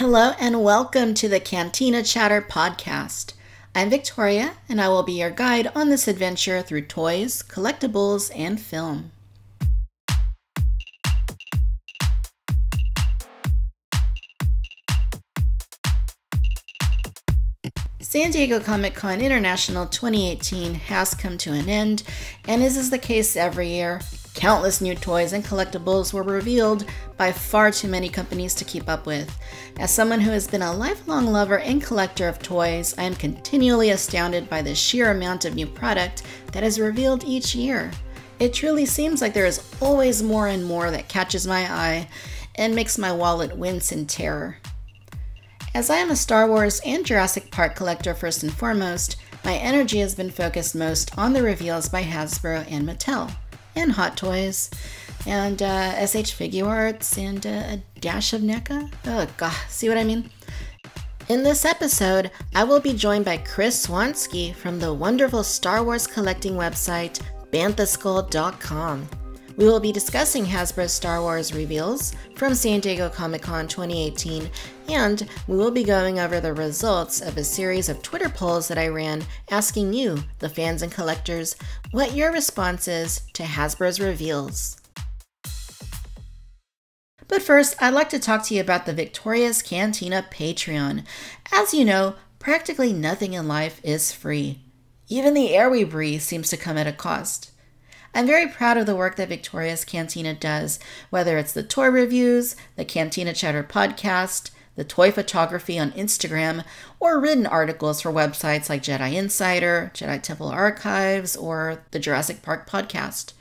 Hello and welcome to the Cantina Chatter podcast. I'm Victoria and I will be your guide on this adventure through toys, collectibles, and film. San Diego Comic-Con International 2018 has come to an end, and as is the case every year, countless new toys and collectibles were revealed by far too many companies to keep up with. As someone who has been a lifelong lover and collector of toys, I am continually astounded by the sheer amount of new product that is revealed each year. It truly seems like there is always more and more that catches my eye and makes my wallet wince in terror. As I am a Star Wars and Jurassic Park collector first and foremost, my energy has been focused most on the reveals by Hasbro and Mattel, and Hot Toys, and SH Figuarts, and a dash of NECA. Oh god, see what I mean? In this episode, I will be joined by Chris Swansky from the wonderful Star Wars collecting website, banthaskull.com. We will be discussing Hasbro's Star Wars reveals from San Diego Comic-Con 2018, and we will be going over the results of a series of Twitter polls that I ran asking you, the fans and collectors, what your response is to Hasbro's reveals. But first, I'd like to talk to you about the Victoria's Cantina Patreon. As you know, practically nothing in life is free. Even the air we breathe seems to come at a cost. I'm very proud of the work that Victoria's Cantina does, whether it's the toy reviews, the Cantina Chatter podcast, the toy photography on Instagram, or written articles for websites like Jedi Insider, Jedi Temple Archives, or the Jurassic Park podcast.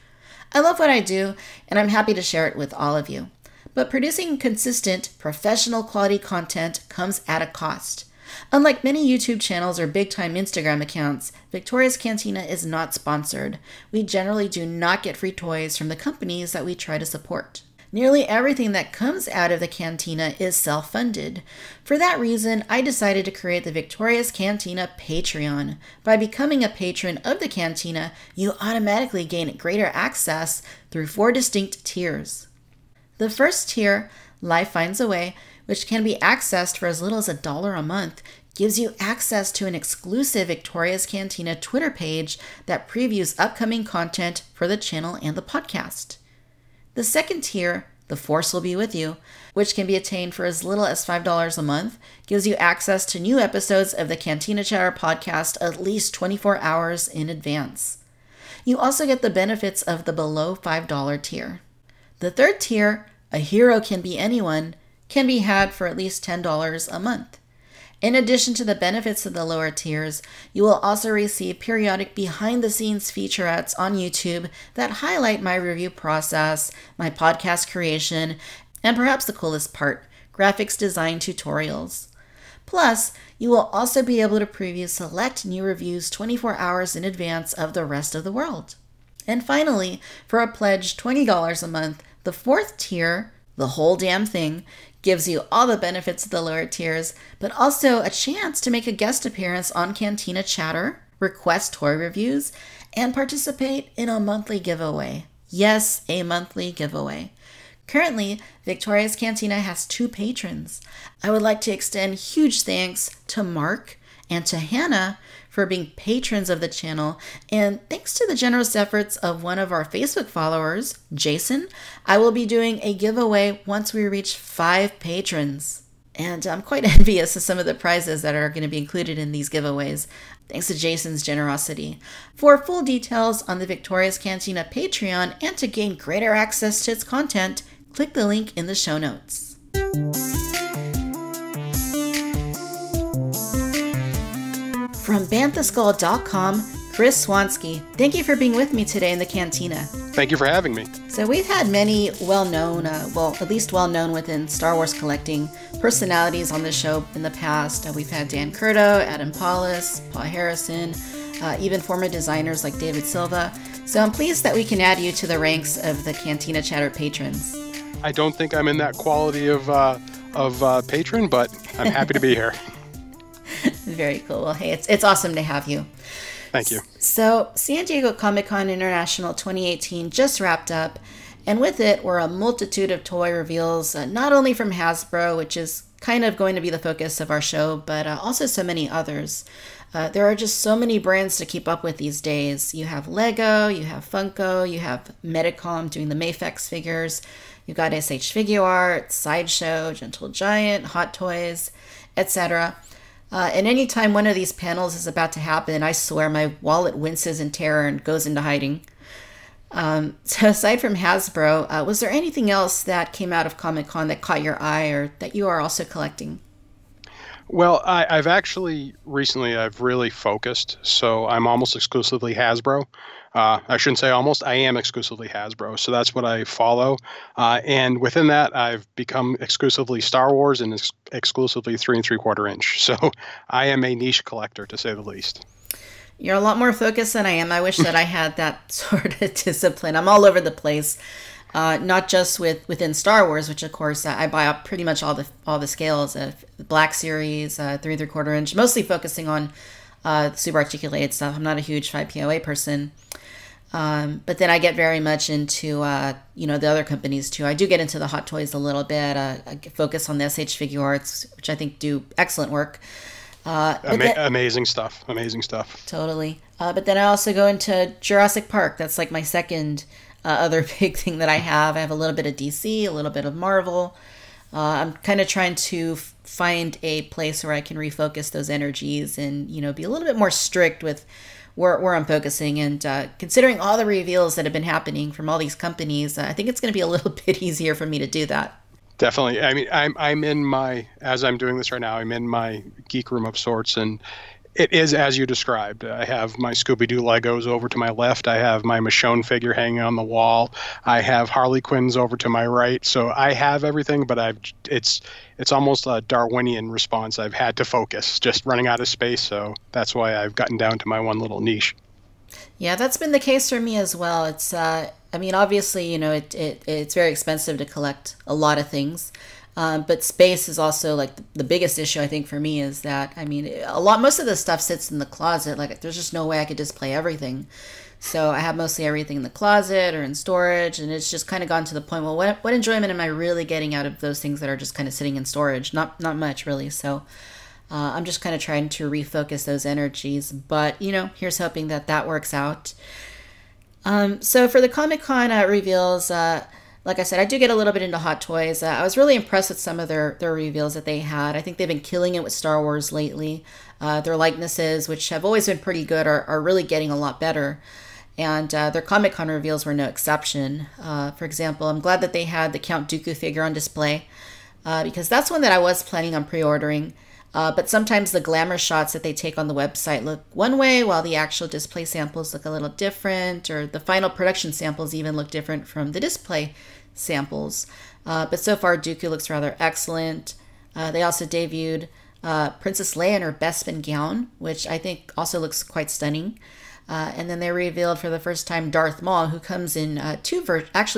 I love what I do, and I'm happy to share it with all of you. But producing consistent, professional quality content comes at a cost. Unlike many YouTube channels or big-time Instagram accounts, Victoria's Cantina is not sponsored. We generally do not get free toys from the companies that we try to support. Nearly everything that comes out of the Cantina is self-funded. For that reason, I decided to create the Victoria's Cantina Patreon. By becoming a patron of the Cantina, you automatically gain greater access through 4 distinct tiers. The first tier, Life Finds a Way, which can be accessed for as little as $1 a month, gives you access to an exclusive Victoria's Cantina Twitter page that previews upcoming content for the channel and the podcast. The second tier, The Force Will Be With You, which can be attained for as little as $5 a month, gives you access to new episodes of the Cantina Chatter podcast at least 24 hours in advance. You also get the benefits of the below $5 tier. The third tier, A Hero Can Be Anyone, can be had for at least $10 a month. In addition to the benefits of the lower tiers, you will also receive periodic behind-the-scenes featurettes on YouTube that highlight my review process, my podcast creation, and perhaps the coolest part, graphics design tutorials. Plus, you will also be able to preview select new reviews 24 hours in advance of the rest of the world. And finally, for a pledge $20 a month, the fourth tier, The Whole Damn Thing, gives you all the benefits of the lower tiers, but also a chance to make a guest appearance on Cantina Chatter, request toy reviews, and participate in a monthly giveaway. Yes, a monthly giveaway. Currently, Victoria's Cantina has 2 patrons. I would like to extend huge thanks to Mark and to Hannah for being patrons of the channel, and thanks to the generous efforts of one of our Facebook followers, Jason, I will be doing a giveaway once we reach 5 patrons. And I'm quite envious of some of the prizes that are going to be included in these giveaways, thanks to Jason's generosity. For full details on the Victoria's Cantina Patreon and to gain greater access to its content, click the link in the show notes. From banthaskull.com, Chris Swansky, thank you for being with me today in the Cantina. Thank you for having me. So we've had many well-known, at least well-known within Star Wars collecting personalities on the show in the past. We've had Dan Curto, Adam Paulus, Paul Harrison, even former designers like David Silva. So I'm pleased that we can add you to the ranks of the Cantina Chatter patrons. I don't think I'm in that quality of patron, but I'm happy to be here. Very cool. Well, hey, it's awesome to have you. Thank you. So San Diego Comic-Con International 2018 just wrapped up, and with it were a multitude of toy reveals, not only from Hasbro, which is kind of going to be the focus of our show, but also so many others. There are just so many brands to keep up with these days. You have Lego, you have Funko, you have Medicom doing the Mafex figures, you've got SH Figure Art, Sideshow, Gentle Giant, Hot Toys, etc. And anytime one of these panels is about to happen, I swear my wallet winces in terror and goes into hiding. So aside from Hasbro, was there anything else that came out of Comic-Con that caught your eye or that you are also collecting? Well, I've actually recently I've really focused, so I'm almost exclusively Hasbro. I shouldn't say almost. I am exclusively Hasbro, so that's what I follow. And within that, I've become exclusively Star Wars and exclusively 3 3/4 inch. So I am a niche collector, to say the least. You're a lot more focused than I am. I wish that I had that sort of discipline. I'm all over the place. Not just within Star Wars, which of course I buy up pretty much all the scales of the Black Series, 3 3/4 inch, mostly focusing on super articulated stuff. I'm not a huge 5POA person, but then I get very much into the other companies too. I do get into the Hot Toys a little bit. I focus on the SH Figure Arts, which I think do excellent work. Amazing stuff. Amazing stuff. Totally. But then I also go into Jurassic Park. That's like my second other big thing that I have. I have a little bit of DC, a little bit of Marvel. I'm kind of trying to find a place where I can refocus those energies and, be a little bit more strict with where I'm focusing. And considering all the reveals that have been happening from all these companies, I think it's going to be a little bit easier for me to do that. Definitely. I mean, I'm in my, as I'm doing this right now, I'm in my geek room of sorts, and it is as you described. I have my Scooby-Doo Legos over to my left. I have my Michonne figure hanging on the wall. I have Harley Quinn's over to my right. So I have everything, but it's almost a Darwinian response. I've had to focus, just running out of space. So that's why I've gotten down to my one little niche. Yeah, that's been the case for me as well. It's obviously, it's very expensive to collect a lot of things. But space is also like the biggest issue, I think, for me is that, most of the stuff sits in the closet. Like, there's just no way I could display everything. So I have mostly everything in the closet or in storage, and it's just kind of gotten to the point, well, what enjoyment am I really getting out of those things that are just kind of sitting in storage? Not much, really. So I'm just kind of trying to refocus those energies. But, here's hoping that works out. So for the Comic-Con reveals, like I said, I do get a little bit into Hot Toys. I was really impressed with some of their reveals that they had. I think they've been killing it with Star Wars lately. Their likenesses, which have always been pretty good, are really getting a lot better. And their Comic-Con reveals were no exception. For example, I'm glad that they had the Count Dooku figure on display, because that's one that I was planning on pre-ordering. But sometimes the glamour shots that they take on the website look one way, while the actual display samples look a little different, or the final production samples even look different from the display samples. But so far, Dooku looks rather excellent. They also debuted Princess Leia in her Bespin gown, which I think also looks quite stunning. And then they revealed for the first time Darth Maul, who comes in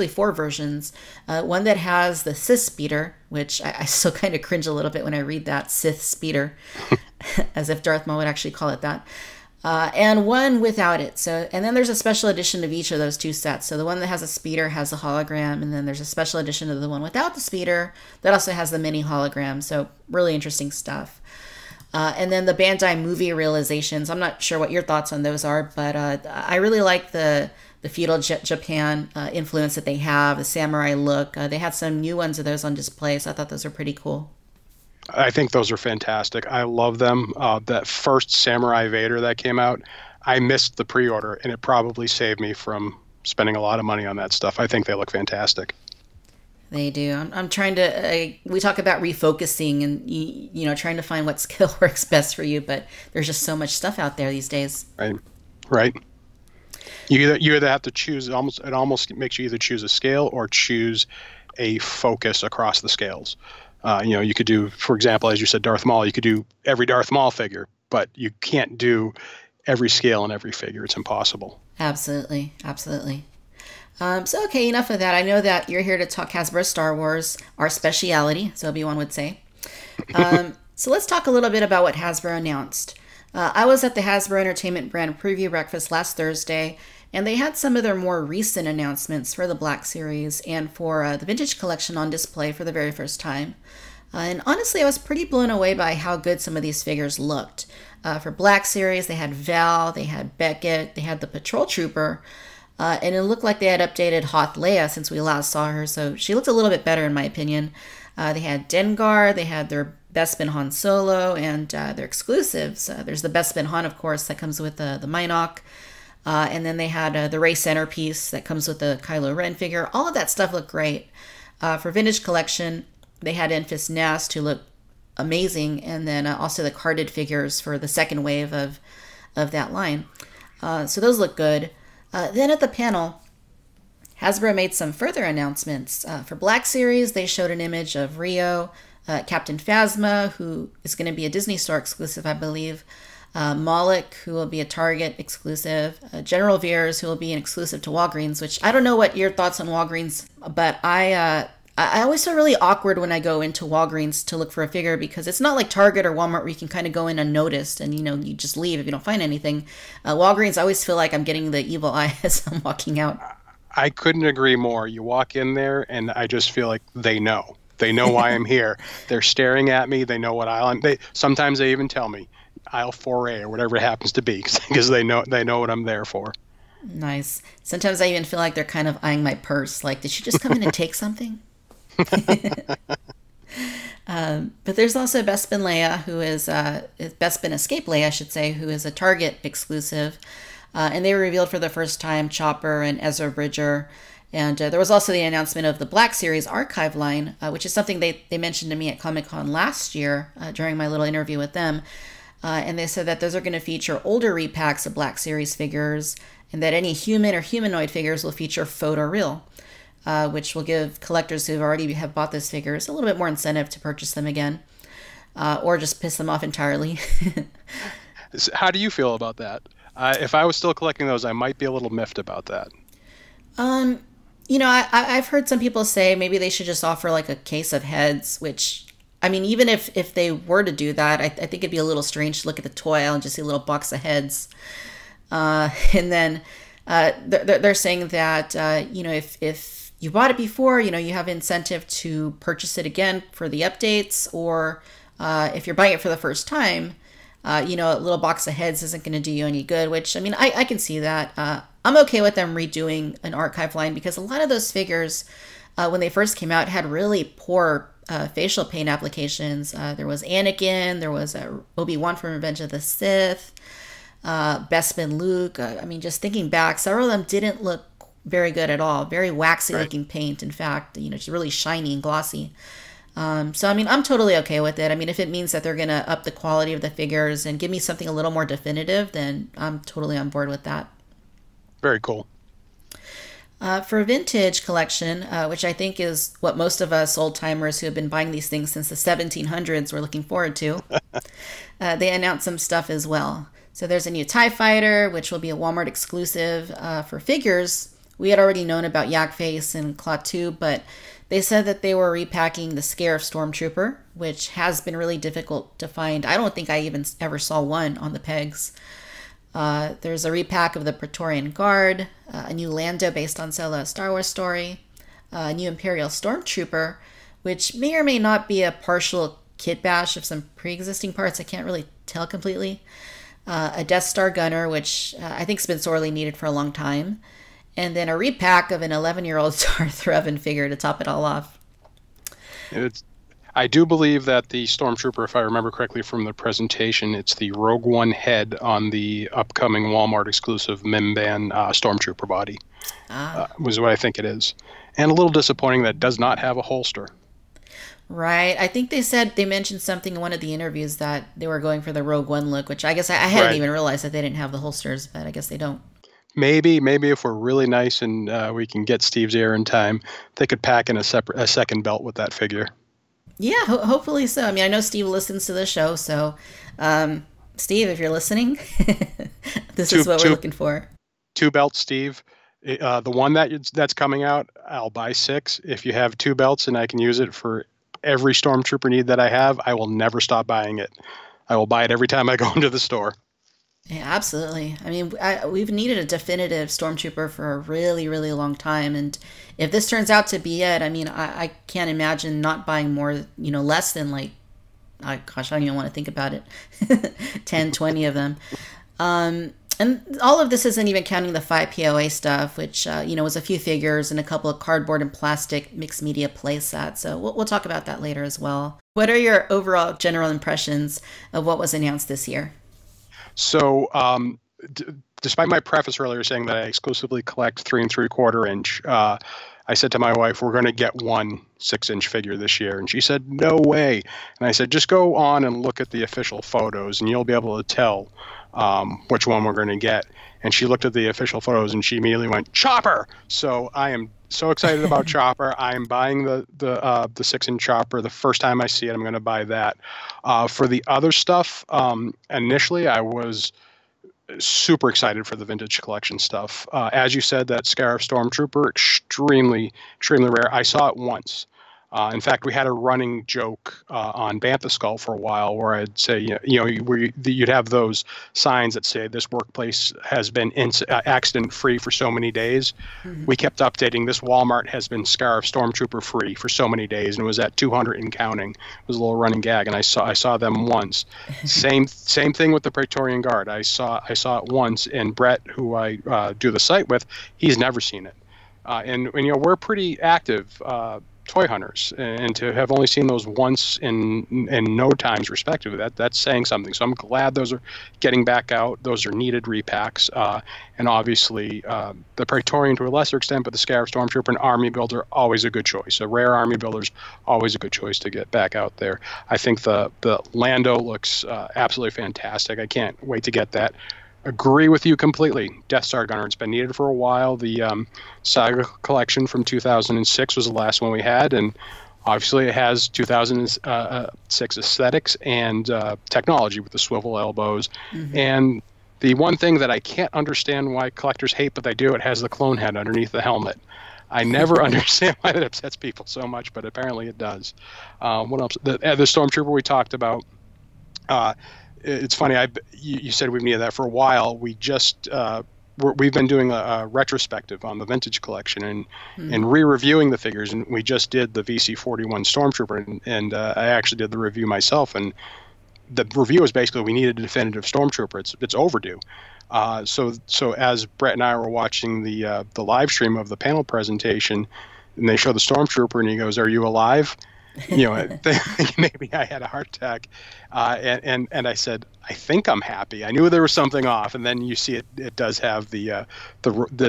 four versions. One that has the Sith speeder, which I still kind of cringe a little bit when I read that, Sith speeder, as if Darth Maul would actually call it that. And one without it. And then there's a special edition of each of those two sets. So the one that has a speeder has a hologram, and then there's a special edition of the one without the speeder that also has the mini hologram. So really interesting stuff. And then the Bandai movie realizations. I'm not sure what your thoughts on those are, but I really like the feudal Japan influence that they have, the samurai look. They had some new ones of those on display, so I thought those were pretty cool. I think those are fantastic. I love them. That first Samurai Vader that came out, I missed the pre-order, and it probably saved me from spending a lot of money on that stuff. I think they look fantastic. They do. I'm trying to, we talk about refocusing and, trying to find what skill works best for you, but there's just so much stuff out there these days. Right. You either have to choose, it almost makes you either choose a scale or choose a focus across the scales. You could do, for example, as you said, Darth Maul, you could do every Darth Maul figure, but you can't do every scale and every figure. It's impossible. Absolutely. Okay, enough of that. I know that you're here to talk Hasbro Star Wars, our speciality, so Obi-Wan would say. So let's talk a little bit about what Hasbro announced. I was at the Hasbro Entertainment Brand Preview Breakfast last Thursday, and they had some of their more recent announcements for the Black Series and for the Vintage Collection on display for the very first time. And honestly, I was pretty blown away by how good some of these figures looked. For Black Series, they had Val, they had Beckett, they had the Patrol Trooper, and it looked like they had updated Hoth Leia since we last saw her, so she looked a little bit better in my opinion. They had Dengar, they had their Bespin Han Solo, and their exclusives. There's the Bespin Han, of course, that comes with the Minoc. And then they had the Rey centerpiece that comes with the Kylo Ren figure. All of that stuff looked great. For Vintage Collection, they had Enfys Nast, who looked amazing, and then also the carded figures for the second wave of that line. So those look good. Then at the panel, Hasbro made some further announcements. For Black Series, they showed an image of Rio, Captain Phasma, who is going to be a Disney Store exclusive, I believe. Moloch, who will be a Target exclusive. General Veers, who will be an exclusive to Walgreens, which I don't know what your thoughts on Walgreens, but I always feel really awkward when I go into Walgreens to look for a figure because it's not like Target or Walmart where you can kind of go in unnoticed and, you just leave if you don't find anything. Walgreens, I always feel like I'm getting the evil eye as I'm walking out. I couldn't agree more. You walk in there, and I just feel like they know. They know why I'm here. They're staring at me. They know what aisle I'm. Sometimes they even tell me aisle 4A or whatever it happens to be because they know what I'm there for. Nice. Sometimes I even feel like they're kind of eyeing my purse. Like, did she just come in and take something? But there's also Bespin Leia, who is Bespin Escape Leia, I should say, who is a Target exclusive. And they were revealed for the first time, Chopper and Ezra Bridger. And there was also the announcement of the Black Series archive line, which is something they mentioned to me at Comic-Con last year during my little interview with them. And they said that those are going to feature older repacks of Black Series figures, and that any human or humanoid figures will feature photoreal, which will give collectors who already have bought those figures a little bit more incentive to purchase them again, or just piss them off entirely. How do you feel about that? If I was still collecting those, I might be a little miffed about that. I've heard some people say maybe they should just offer like a case of heads, which, I mean, even if they were to do that, I think it'd be a little strange to look at the toy aisle and just see a little box of heads. And then they're saying that, if you bought it before, you have incentive to purchase it again for the updates, or if you're buying it for the first time, a little box of heads isn't going to do you any good, which, I mean, I can see that. I'm okay with them redoing an archive line because a lot of those figures, when they first came out, had really poor facial paint applications. There was Anakin, there was Obi-Wan from Revenge of the Sith, Bespin Luke. I mean, just thinking back, several of them didn't look very good at all. Very waxy looking paint, in fact, just really shiny and glossy. So, I mean, I'm totally okay with it. I mean, if it means that they're going to up the quality of the figures and give me something a little more definitive, then I'm totally on board with that. Very cool. For Vintage Collection, which I think is what most of us old-timers who have been buying these things since the 1700s were looking forward to, they announced some stuff as well. So there's a new TIE Fighter, which will be a Walmart exclusive. For figures, we had already known about Yak Face and Klaatu, but they said that they were repacking the Scarif Stormtrooper, which has been really difficult to find. I don't think I even ever saw one on the pegs. There's a repack of the Praetorian Guard, a new Lando based on Solo Star Wars story, a new Imperial Stormtrooper, which may or may not be a partial kit bash of some pre-existing parts. I can't really tell completely. A Death Star Gunner, which I think's been sorely needed for a long time. And then a repack of an 11-year-old Darth Revan figure to top it all off. I do believe that the Stormtrooper, if I remember correctly from the presentation, it's the Rogue One head on the upcoming Walmart exclusive Mimban Stormtrooper body. Was what I think it is. And a little disappointing that it does not have a holster. Right. I think they mentioned something in one of the interviews that they were going for the Rogue One look, which I guess I hadn't even realized that they didn't have the holsters, but I guess they don't. Maybe if we're really nice and we can get Steve's ear in time, they could pack in a second belt with that figure. Yeah, hopefully so. I mean, I know Steve listens to the show, so Steve, if you're listening, this is what we're looking for. 2 belts, Steve. The one that's coming out, I'll buy 6. If you have 2 belts and I can use it for every Stormtrooper need that I have, I will never stop buying it. I will buy it every time I go into the store. Yeah, absolutely. I mean, we've needed a definitive stormtrooper for a really, really long time, and if this turns out to be it, I mean, I can't imagine not buying more, less than like, gosh, I don't even want to think about it, 10, 20 of them. And all of this isn't even counting the 5 POA stuff, which, was a few figures and a couple of cardboard and plastic mixed media play sets. So we'll talk about that later as well. What are your overall general impressions of what was announced this year? So, despite my preface earlier saying that I exclusively collect 3 3/4 inch, I said to my wife, we're going to get one 6-inch figure this year. And she said, no way. And I said, just go on and look at the official photos and you'll be able to tell which one we're going to get. And she looked at the official photos and she immediately went, Chopper! So I am so excited about Chopper. I am buying the 6-inch Chopper. The first time I see it, I'm going to buy that. For the other stuff, initially I was super excited for the vintage collection stuff. As you said, that Scarif Stormtrooper, extremely, extremely rare. I saw it once. In fact, we had a running joke on Bantha Skull for a while where I'd say, where you'd have those signs that say this workplace has been accident-free for so many days. Mm-hmm. We kept updating, this Walmart has been Scarif Stormtrooper-free for so many days, and it was at 200 and counting. It was a little running gag, and I saw them once. Same thing with the Praetorian Guard. I saw it once, and Brett, who I do the site with, he's never seen it. And we're pretty active toy hunters, and to have only seen those once in no times respectively, that's saying something. So I'm glad those are getting back out. Those are needed repacks, and obviously the Praetorian to a lesser extent, but the Scarif Stormtrooper and Army Builder, always a good choice. A rare Army Builder's always a good choice to get back out there. I think the Lando looks absolutely fantastic. I can't wait to get that. Agree with you completely. Death Star Gunner, it's been needed for a while. The Saga collection from 2006 was the last one we had, and obviously it has 2006 aesthetics and technology with the swivel elbows. Mm-hmm. And the one thing that I can't understand why collectors hate, but they do, it has the clone head underneath the helmet. I never understand why that upsets people so much, but apparently it does. What else? The Stormtrooper we talked about. It's funny. You said we've needed that for a while. We just we've been doing a retrospective on the vintage collection and re-reviewing the figures, and we just did the VC41 Stormtrooper, and I actually did the review myself. And the review is basically we needed a definitive Stormtrooper. It's overdue. So as Brett and I were watching the live stream of the panel presentation, and they show the Stormtrooper, and he goes, "Are you alive?" Maybe I had a heart attack, and I said, I think I'm happy. I knew there was something off, and then you see it does have the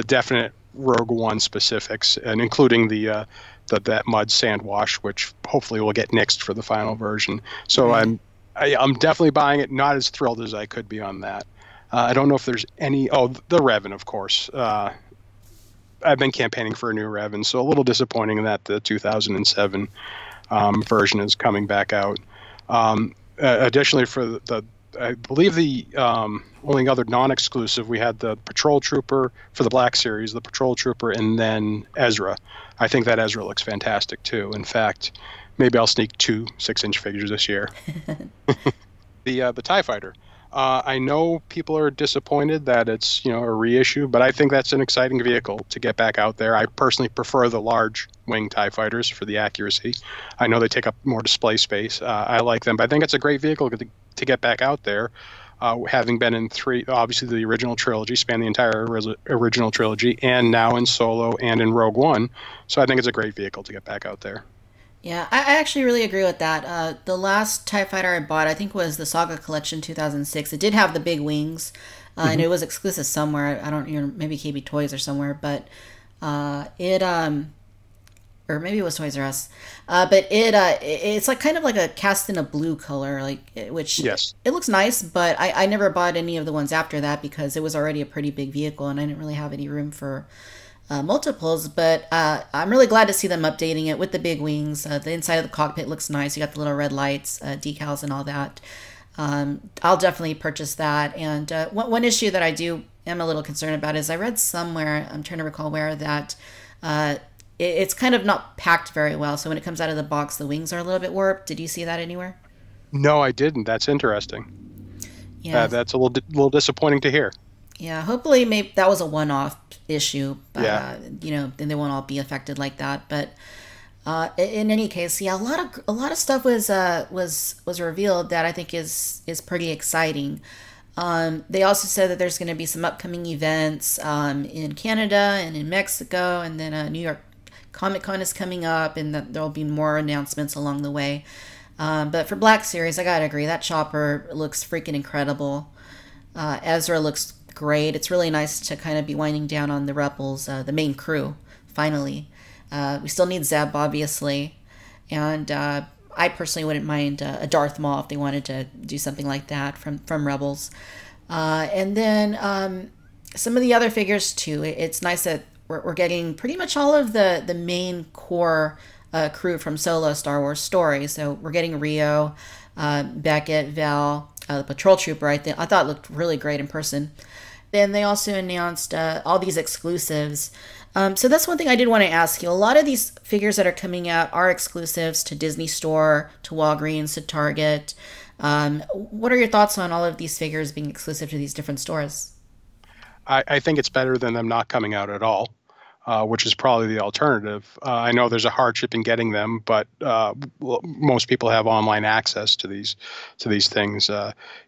definite Rogue One specifics, and including that mud sand wash, which hopefully will get nixed for the final version. So mm-hmm. I'm definitely buying it. Not as thrilled as I could be on that. I don't know if there's any. Oh, the Revan, of course. I've been campaigning for a new Revan, so a little disappointing that the 2007. Version is coming back out. Additionally, for I believe the only other non-exclusive, we had the Patrol Trooper for the Black Series, the Patrol Trooper, and then Ezra. I think that Ezra looks fantastic too. In fact, maybe I'll sneak 2 6-inch figures this year. The TIE Fighter. I know people are disappointed that it's a reissue, but I think that's an exciting vehicle to get back out there. I personally prefer the large wing TIE Fighters for the accuracy. I know they take up more display space. I like them, but I think it's a great vehicle to get back out there. Having been in 3, obviously the original trilogy, span the entire original trilogy, and now in Solo and in Rogue One. So I think it's a great vehicle to get back out there. Yeah, I actually really agree with that. The last TIE Fighter I bought, I think, was the Saga Collection 2006. It did have the big wings, and it was exclusive somewhere. I don't maybe KB Toys or somewhere, but or maybe it was Toys R Us. But it's like kind of like a cast in a blue color, which yes, it looks nice. But I never bought any of the ones after that because it was already a pretty big vehicle, and I didn't really have any room for multiples, but I'm really glad to see them updating it with the big wings. The inside of the cockpit looks nice. You got the little red lights, decals, and all that. I'll definitely purchase that. And one issue that I am a little concerned about is I read somewhere, I'm trying to recall where, that it's kind of not packed very well. So when it comes out of the box, the wings are a little bit warped. Did you see that anywhere? No, I didn't. That's interesting. Yeah. That's a little disappointing to hear. Yeah, hopefully maybe that was a one-off issue, but Yeah. then they won't all be affected like that. But in any case, yeah, a lot of stuff was revealed that I think is pretty exciting. They also said that there's going to be some upcoming events in Canada and in Mexico, and then New York Comic Con is coming up, and that there'll be more announcements along the way. But for Black Series, I gotta agree that Chopper looks freaking incredible. Ezra looks great. It's really nice to kind of be winding down on the Rebels, the main crew, finally. We still need Zeb, obviously. And I personally wouldn't mind a Darth Maul if they wanted to do something like that from Rebels. And then some of the other figures, too. It's nice that we're getting pretty much all of the main core crew from Solo Star Wars story. So we're getting Rio, Beckett, Val, the patrol trooper. I thought looked really great in person. Then they also announced all these exclusives. So that's one thing I did want to ask you. A lot of these figures that are coming out are exclusives to Disney Store, to Walgreens, to Target. What are your thoughts on all of these figures being exclusive to these different stores? I think it's better than them not coming out at all, which is probably the alternative. I know there's a hardship in getting them, but most people have online access to these things.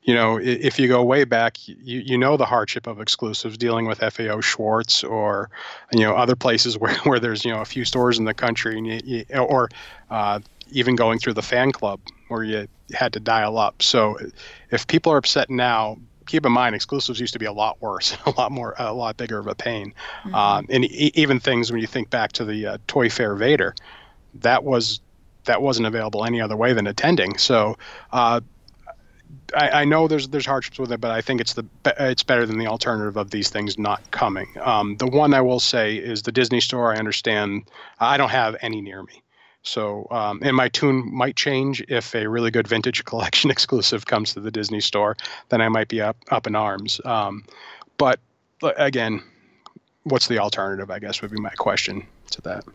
If you go way back, you know the hardship of exclusives dealing with FAO Schwartz or other places where there's a few stores in the country, and or even going through the fan club where you had to dial up. So if people are upset now, keep in mind, exclusives used to be a lot worse, a lot bigger of a pain. Mm-hmm. And even things when you think back to the Toy Fair Vader, that wasn't available any other way than attending. So I know there's hardships with it, but I think it's better than the alternative of these things not coming. The one I will say is the Disney Store. I understand. I don't have any near me. So, and my tune might change if a really good vintage collection exclusive comes to the Disney Store. Then I might be up in arms. But again, what's the alternative? I guess would be my question to that.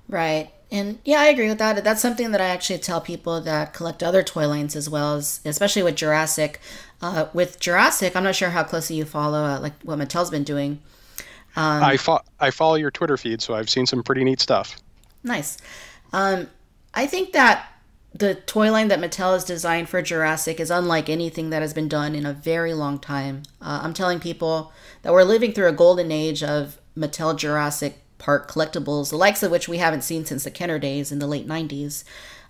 Right. And yeah, I agree with that. That's something that I actually tell people that collect other toy lines as well, as especially with Jurassic. With Jurassic, I'm not sure how closely you follow like what Mattel's been doing. I follow your Twitter feed, so I've seen some pretty neat stuff. Nice. I think that the toy line that Mattel has designed for Jurassic is unlike anything that has been done in a very long time. I'm telling people that we're living through a golden age of Mattel Jurassic Park collectibles, the likes of which we haven't seen since the Kenner days in the late 90s.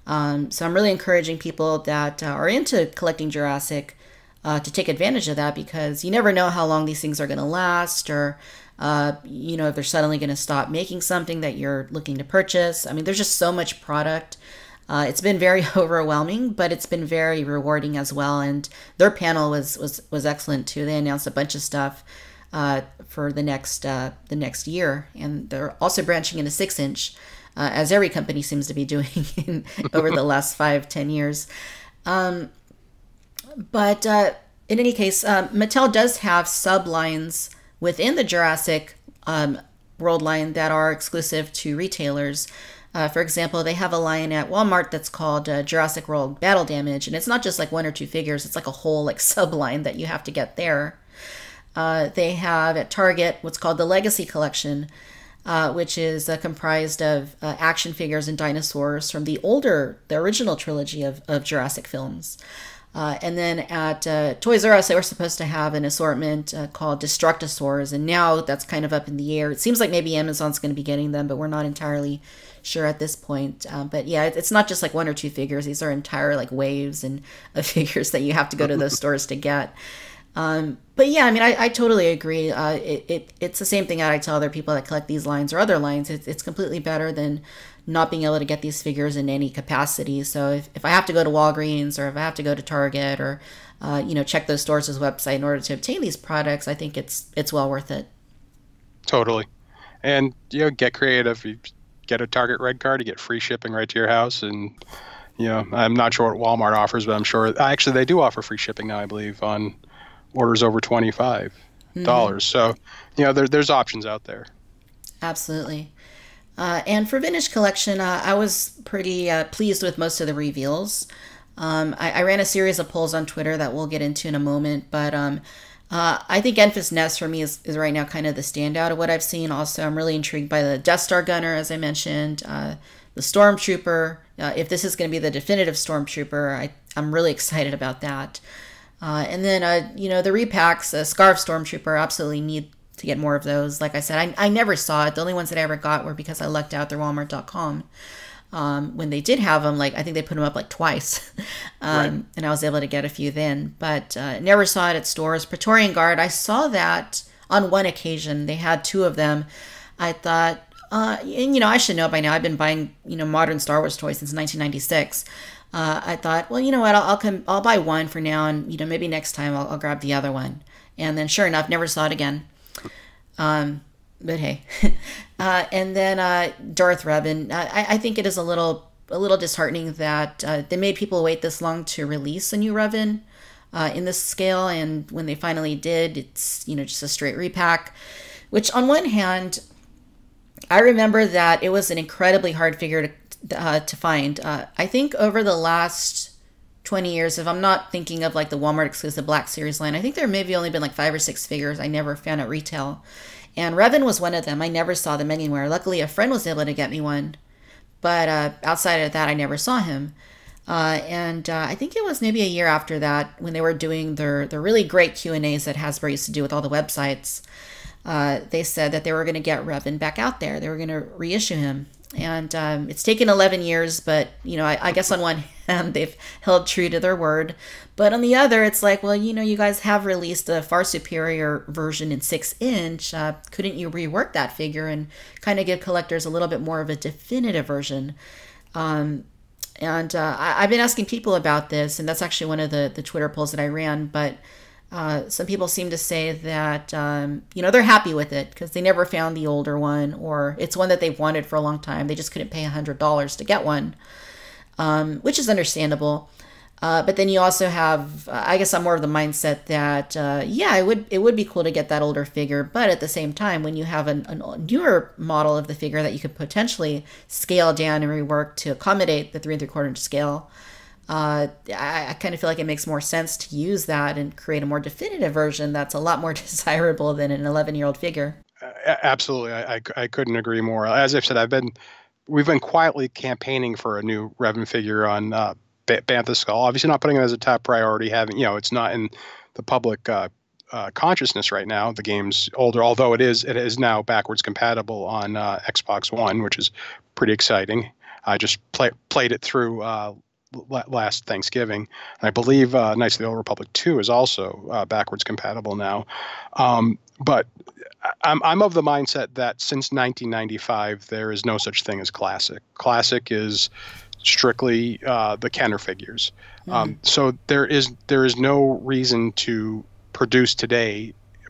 So I'm really encouraging people that are into collecting Jurassic to take advantage of that, because you never know how long these things are going to last, or if they're suddenly going to stop making something that you're looking to purchase. I mean, there's just so much product. It's been very overwhelming, but it's been very rewarding as well. And their panel was excellent too. They announced a bunch of stuff for the next year, and they're also branching into 6-inch, as every company seems to be doing over the last 5-10 years. But in any case, Mattel does have sublines within the Jurassic World line that are exclusive to retailers. For example, they have a line at Walmart that's called Jurassic World Battle Damage, and it's not just like one or two figures, it's like a whole subline that you have to get there. They have at Target what's called the Legacy Collection, which is comprised of action figures and dinosaurs from the original trilogy of Jurassic films. And then at Toys R Us, they were supposed to have an assortment called Destructosaurs, and now that's kind of up in the air. It seems like maybe Amazon's going to be getting them, but we're not entirely sure at this point. But yeah, it's not just like one or two figures. These are entire waves and of figures that you have to go to those stores to get. But yeah, I mean, I totally agree. It's the same thing that I tell other people that collect these lines or other lines. It's completely better than not being able to get these figures in any capacity. So if I have to go to Walgreens, or if I have to go to Target, or check those stores' website in order to obtain these products, I think it's well worth it. Totally. And get creative. You get a Target Red Card, you get free shipping right to your house. And I'm not sure what Walmart offers, but I'm sure actually they do offer free shipping now, I believe, on orders over $25. Mm-hmm. So there's options out there. Absolutely. And for Vintage Collection, I was pretty pleased with most of the reveals. I ran a series of polls on Twitter that we'll get into in a moment, but I think Enfys Nest for me is right now kind of the standout of what I've seen. Also, I'm really intrigued by the Death Star Gunner, as I mentioned, the Stormtrooper. If this is going to be the definitive Stormtrooper, I'm really excited about that. And then, the repacks, Scarf Stormtrooper, absolutely need to get more of those. Like I said, I never saw it. The only ones that I ever got were because I lucked out through Walmart.com. When they did have them, like I think they put them up like twice, right. And I was able to get a few then, but never saw it at stores. Praetorian Guard, I saw that on one occasion. They had two of them. I thought, and I should know by now. I've been buying modern Star Wars toys since 1996. I thought, well, you know what? I'll buy one for now, and maybe next time I'll grab the other one. And then sure enough, never saw it again. But hey, and then Darth Revan. I think it is a little disheartening that they made people wait this long to release a new Revan in this scale, and when they finally did, it's just a straight repack. Which on one hand, I remember that it was an incredibly hard figure to find. I think over the last 20 years, if I'm not thinking of like the Walmart exclusive Black Series line, I think there maybe only been like 5 or 6 figures I never found at retail. And Revan was one of them. I never saw them anywhere. Luckily, a friend was able to get me one. But outside of that, I never saw him. And I think it was maybe a year after that when they were doing their really great Q&As that Hasbro used to do with all the websites. They said that they were going to get Revan back out there. They were going to reissue him. And it's taken 11 years, but, I guess on one hand, they've held true to their word. But on the other, it's like, well, you guys have released a far superior version in 6-inch. Couldn't you rework that figure and kind of give collectors a little bit more of a definitive version? And I've been asking people about this, and that's actually one of the Twitter polls that I ran. But some people seem to say that, they're happy with it because they never found the older one, or it's one that they've wanted for a long time. They just couldn't pay $100 to get one, which is understandable. But then you also have, I guess I'm more of the mindset that, it would be cool to get that older figure. But at the same time, when you have a newer model of the figure that you could potentially scale down and rework to accommodate the 3 3/4 scale, I kind of feel like it makes more sense to use that and create a more definitive version that's a lot more desirable than an 11-year-old figure. Absolutely. I couldn't agree more. As I've said, we've been quietly campaigning for a new Revan figure on Bantha Skull. Obviously not putting it as a top priority, it's not in the public consciousness right now. The game's older, although it is now backwards compatible on Xbox One, which is pretty exciting. I just played it through last Thanksgiving. I believe Knights of the Old Republic 2 is also backwards compatible now. But I'm of the mindset that since 1995, there is no such thing as classic. Classic is strictly the Kenner figures. So there is no reason to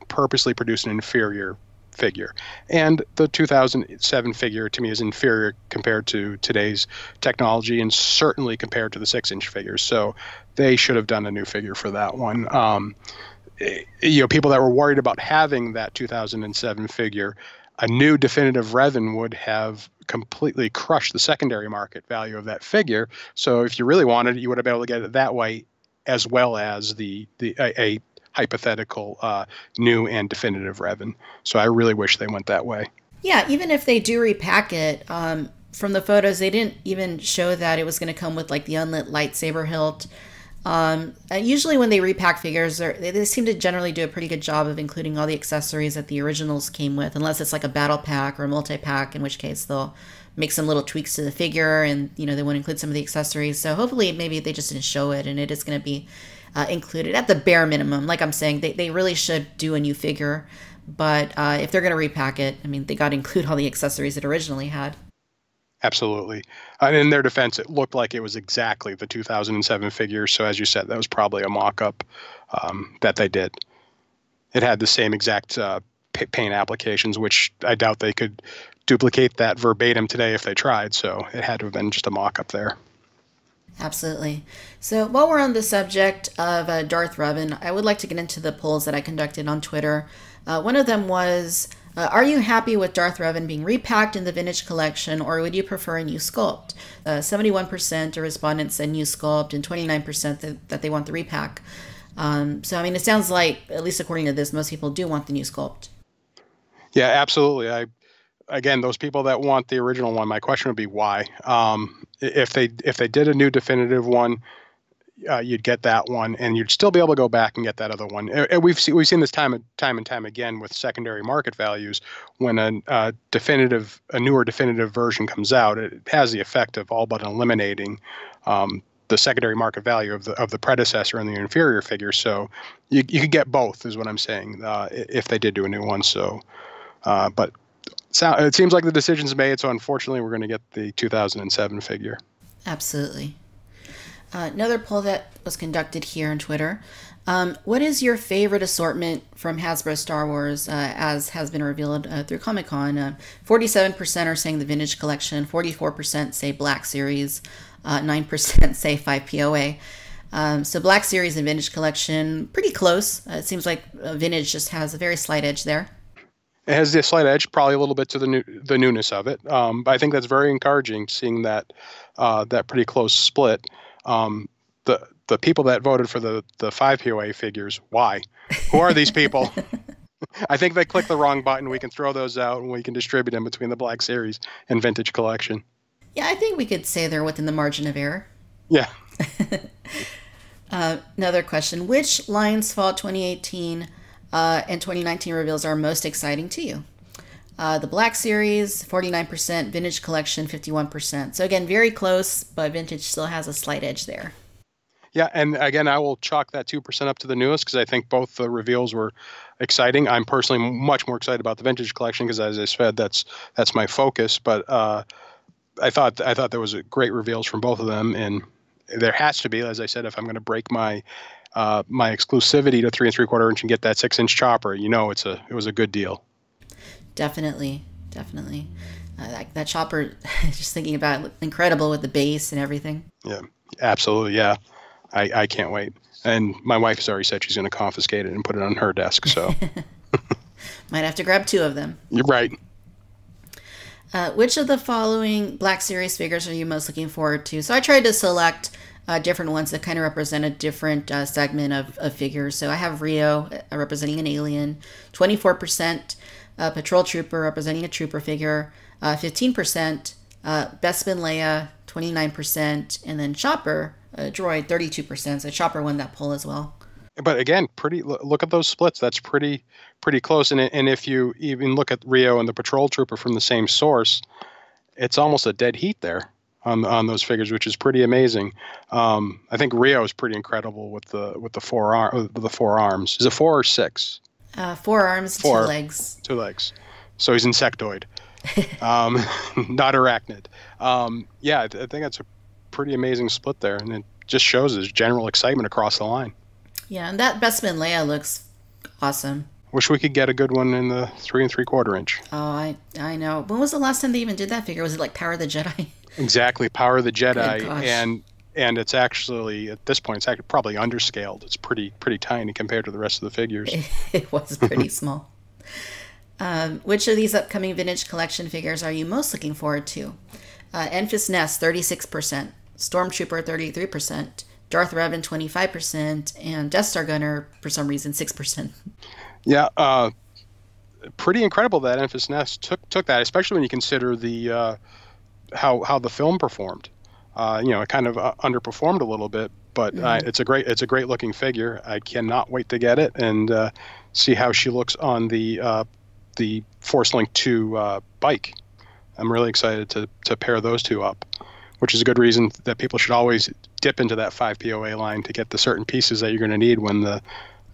purposely produce an inferior figure. And the 2007 figure to me is inferior compared to today's technology, and certainly compared to the 6-inch figures. So they should have done a new figure for that one. People that were worried about having that 2007 figure, a new definitive Revan would have completely crushed the secondary market value of that figure. So if you really wanted it, you would have been able to get it that way, as well as a hypothetical new and definitive Revan. So I really wish they went that way. Yeah, even if they do repack it, from the photos, they didn't even show that it was going to come with like the unlit lightsaber hilt. Usually when they repack figures, they seem to generally do a pretty good job of including all the accessories that the originals came with, unless it's like a battle pack or a multi-pack, in which case they'll make some little tweaks to the figure and, they won't include some of the accessories. So hopefully maybe they just didn't show it and it is going to be included at the bare minimum. Like I'm saying, they really should do a new figure. But if they're going to repack it, they got to include all the accessories it originally had. Absolutely. And in their defense, it looked like it was exactly the 2007 figure. So as you said, that was probably a mock-up that they did. It had the same exact paint applications, which I doubt they could duplicate that verbatim today if they tried. So it had to have been just a mock-up there. Absolutely. So while we're on the subject of Darth Revan, I would like to get into the polls that I conducted on Twitter. One of them was, Are you happy with Darth Revan being repacked in the vintage collection, or would you prefer a new sculpt? 71% of respondents said new sculpt, and 29% that they want the repack. So, I mean, it sounds like, at least according to this, most people do want the new sculpt. Yeah, absolutely. Again, those people that want the original one, my question would be why. If they did a new definitive one, you'd get that one, and you'd still be able to go back and get that other one. And we've seen this time and time again with secondary market values. When a newer definitive version comes out, it has the effect of all but eliminating the secondary market value of the predecessor and the inferior figure. So you could get both, is what I'm saying, if they did do a new one. So, but it seems like the decision's made. So unfortunately, we're going to get the 2007 figure. Absolutely. Another poll that was conducted here on Twitter. What is your favorite assortment from Hasbro Star Wars, as has been revealed through Comic-Con? 47% are saying the Vintage Collection, 44% say Black Series, 9% say 5POA. So Black Series and Vintage Collection, pretty close. It seems like Vintage just has a very slight edge there. It has the slight edge, probably a little bit to the newness of it. But I think that's very encouraging, seeing that pretty close split. The people that voted for the 5POA figures, why? Who are these people? I think they clicked the wrong button. We can throw those out and we can distribute them between the Black Series and Vintage Collection. Yeah, I think we could say they're within the margin of error. Yeah. Another question. Which Lions Fall 2018 and 2019 reveals are most exciting to you? The Black Series, 49%, Vintage Collection, 51%. So again, very close, but Vintage still has a slight edge there. Yeah, and again, I will chalk that 2% up to the newest because I think both the reveals were exciting. I'm personally much more excited about the Vintage Collection because, as I said, that's my focus. But I thought there was great reveals from both of them, and there has to be, as I said, if I'm going to break my exclusivity to 3 3/4 inch and get that 6-inch chopper, it was a good deal. Definitely. That chopper, just thinking about it, looked incredible with the base and everything. Yeah, absolutely. Yeah, I can't wait. And my wife has already said she's going to confiscate it and put it on her desk. So might have to grab 2 of them. You're right. Which of the following Black Series figures are you most looking forward to? So I tried to select different ones that kind of represent a different segment of figures. So I have Rio representing an alien, 24%. Patrol Trooper representing a trooper figure, 15%, Bespin Leia, 29%, and then Chopper, droid, 32%. So Chopper won that poll as well. But again, look at those splits. That's pretty close. And if you even look at Rio and the Patrol Trooper from the same source, it's almost a dead heat there on those figures, which is pretty amazing. I think Rio is pretty incredible with the 4 arms. Is it 4 or 6? 4 arms, 2 legs. 2 legs. So he's insectoid, not arachnid. Yeah, I think that's a pretty amazing split there, and it just shows his general excitement across the line. Yeah, and that Bespin Leia looks awesome. Wish we could get a good one in the 3 3/4 inch. Oh, I know. When was the last time they even did that figure? Was it like Power of the Jedi? Exactly, Power of the Jedi, and it's actually, at this point, it's actually probably underscaled. It's pretty tiny compared to the rest of the figures. It was pretty small. Which of these upcoming Vintage Collection figures are you most looking forward to? Enfys Nest, 36%. Stormtrooper, 33%. Darth Revan, 25%. And Death Star Gunner, for some reason, 6%. Yeah, pretty incredible that Enfys Nest took that, especially when you consider the how the film performed. It kind of underperformed a little bit, but it's a great looking figure. I cannot wait to get it and see how she looks on the Force Link 2 bike. I'm really excited to pair those two up, which is a good reason that people should always dip into that 5POA line to get the certain pieces that you're going to need when the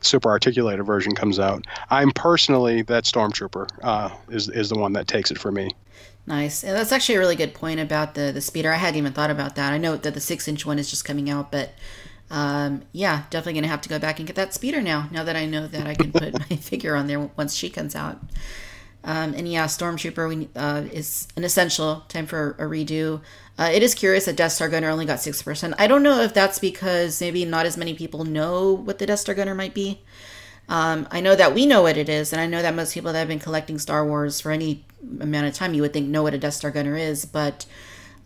super articulated version comes out. I'm personally, that Stormtrooper is the one that takes it for me. Nice. And that's actually a really good point about the speeder. I hadn't even thought about that. I know that the 6-inch one is just coming out, but yeah, definitely going to have to go back and get that speeder now that I know that I can put my figure on there once she comes out. And yeah, Stormtrooper is an essential. Time for a redo. It is curious that Death Star Gunner only got 6%. I don't know if that's because maybe not as many people know what the Death Star Gunner might be. I know that we know what it is, and I know that most people that have been collecting Star Wars for any amount of time, you would think know what a Death Star gunner is. But